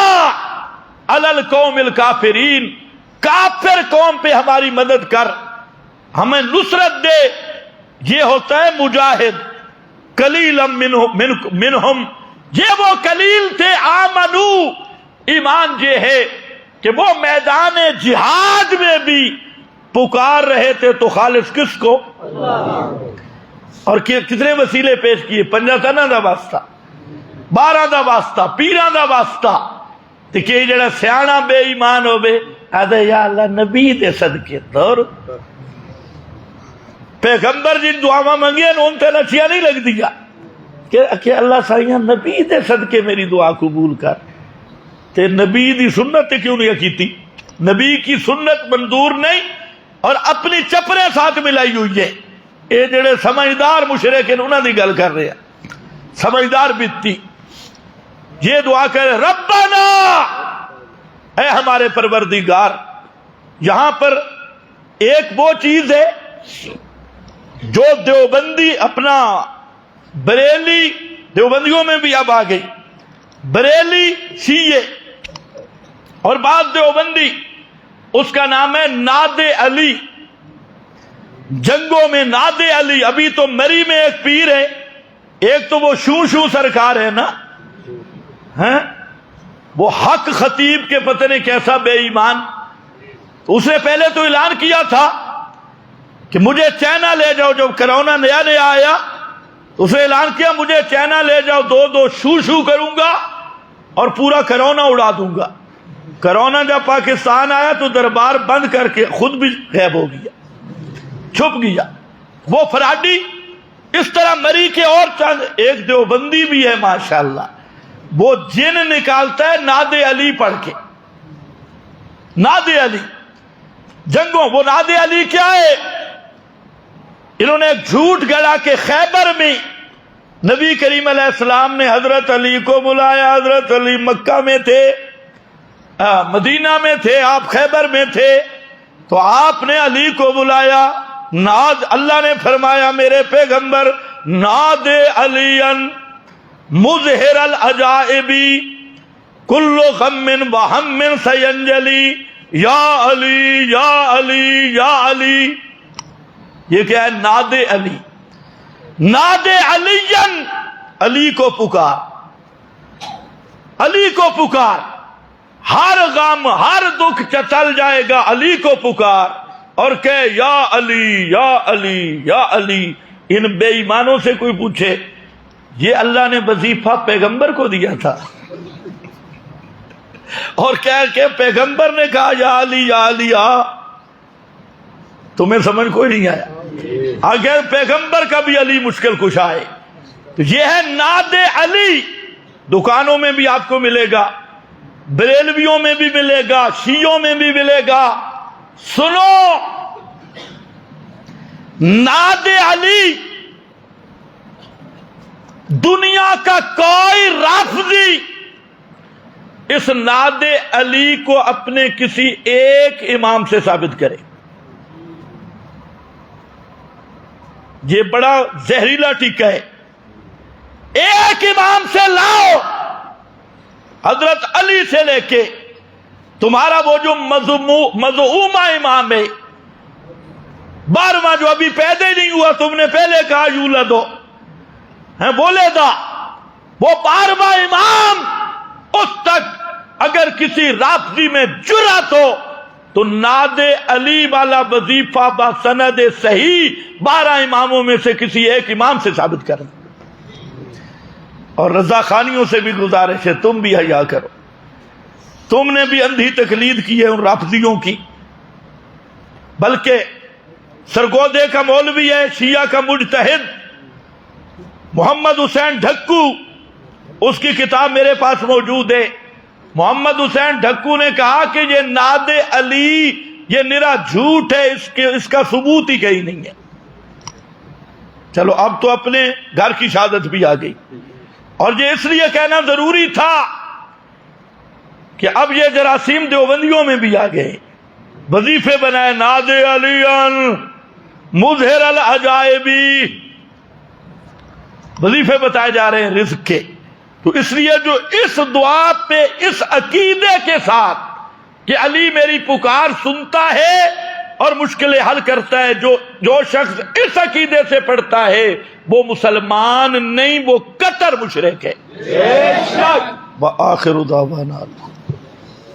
علی القوم الکافرین، کافر قوم پہ ہماری مدد کر، ہمیں نصرت دے۔ یہ ہوتا ہے مجاہد۔ قلیلا منہم، یہ وہ قلیل تھے آمنو، ایمان یہ ہے کہ وہ میدان جہاد میں بھی پکار رہے تھے تو خالص کس کو؟ اور کتنے وسیلے پیش کیے؟ 15 دا واسطہ، 12 دا واسطہ، 15 دا واسطہ، تے کہ جڑا سیاںا بے ایمان ہوے آدھے یا اللہ نبی دے صدقے دور پیغمبر جن دعاواں منگیاں ان تے نچیاں نہیں لگ دیا کہ اللہ سائیاں نبی دے صدقے میری دعا قبول کر۔ تے نبی دی سنت کیوں نہیں کیتی؟ نبی کی سنت منظور نہیں اور اپنی چپرے ساتھ ملائی ہوئی ہے۔ اے جڑے سمجھدار مشرک ہیں انہاں دی گل کر رہے ہیں، سمجھدار بیتی یہ دعا کرے ربنا، اے ہمارے پروردگار۔ یہاں پر ایک وہ چیز ہے جو دیوبندی اپنا بریلی، دیوبندیوں میں بھی اب آ گئی، بریلی شیعہ اور بعض دیوبندی، اس کا نام ہے ناد علی۔ جنگوں میں ناد علی، ابھی تو مری میں ایک پیر ہے، ایک تو وہ شو سرکار ہے نا، ہیں وہ حق خطیب کے پتہ نہیں کیسا بے ایمان، اس نے پہلے تو اعلان کیا تھا کہ مجھے چائنا لے جاؤ، جب کرونا نیا آیا اس نے اعلان کیا مجھے چائنا لے جاؤ، 2 شو کروں گا اور پورا کرونا اڑا دوں گا۔ کرونا جب پاکستان آیا تو دربار بند کر کے خود بھی غائب ہو گیا، چھپ گیا وہ فراڈی۔ اس طرح مری کے اور چند، ایک دیوبندی بھی ہے ماشاءاللہ، وہ جن نکالتا ہے ناد علی پڑھ کے، ناد علی جنگوں۔ وہ ناد علی کیا ہے؟ انہوں نے ایک جھوٹ گڑا کہ خیبر میں نبی کریم علیہ السلام نے حضرت علی کو بلایا، حضرت علی مکہ میں تھے، مدینہ میں تھے، آپ خیبر میں تھے، تو آپ نے علی کو بلایا۔ ناد اللہ نے فرمایا میرے پیغمبر ناد علی مظہر العجائب کل غم وہم سینجلی، یا علی یا علی یا علی۔ یہ کیا ہے؟ ناد علی، ناد علی، علی کو پکار، علی کو پکار، ہر غم ہر دکھ چل جائے گا، علی کو پکار اور کہ یا علی یا علی یا علی۔ ان بے ایمانوں سے کوئی پوچھے یہ اللہ نے وظیفہ پیغمبر کو دیا تھا اور کہہ کہ پیغمبر نے کہا یا علی یا علی آ، تمہیں سمجھ کوئی نہیں آیا؟ اگر پیغمبر کا بھی علی مشکل کشا ہے تو یہ ہے ناد علی۔ دکانوں میں بھی آپ کو ملے گا، بریلویوں میں بھی ملے گا، شیعوں میں بھی ملے گا۔ سنو، ناد علی دنیا کا کوئی رافضی اس ناد علی کو اپنے کسی ایک امام سے ثابت کرے، یہ بڑا زہریلا ٹیکہ ہے۔ ایک امام سے لاؤ، حضرت علی سے لے کے تمہارا وہ جو مذعومہ امام ہے 12واں جو ابھی پیدا ہی نہیں ہوا، تم نے پہلے کہا یولدو ہے بولے دا، وہ 12واں امام، اس تک اگر کسی رافضی میں جرأت ہو تو ناد علی والا وظیفہ بسند صحیح 12 اماموں میں سے کسی ایک امام سے ثابت کرنا۔ اور رضا خانیوں سے بھی گزارش ہے تم بھی حیا کرو، تم نے بھی اندھی تقلید کی ہے ان رافضیوں کی، بلکہ سرگودے کا مولوی ہے شیعہ کا مجتہد محمد حسین ڈھکو، اس کی کتاب میرے پاس موجود ہے۔ محمد حسین ڈھکو نے کہا کہ یہ ناد علی یہ نرا جھوٹ ہے، اس کا ثبوت ہی کہیں نہیں ہے۔ چلو اب تو اپنے گھر کی شہادت بھی آ گئی، اور یہ اس لیے کہنا ضروری تھا کہ اب یہ جراثیم دیوبندیوں میں بھی آ گئے، وظیفے بنائے ناد علی مظہر العجائبی، وظیفے بتائے جا رہے ہیں رزق کے۔ تو اس لیے جو اس دعا پہ اس عقیدے کے ساتھ کہ علی میری پکار سنتا ہے اور مشکلیں حل کرتا ہے، جو شخص اس عقیدے سے پڑھتا ہے وہ مسلمان نہیں، وہ کٹر مشرک ہے۔ وآخر دعوانا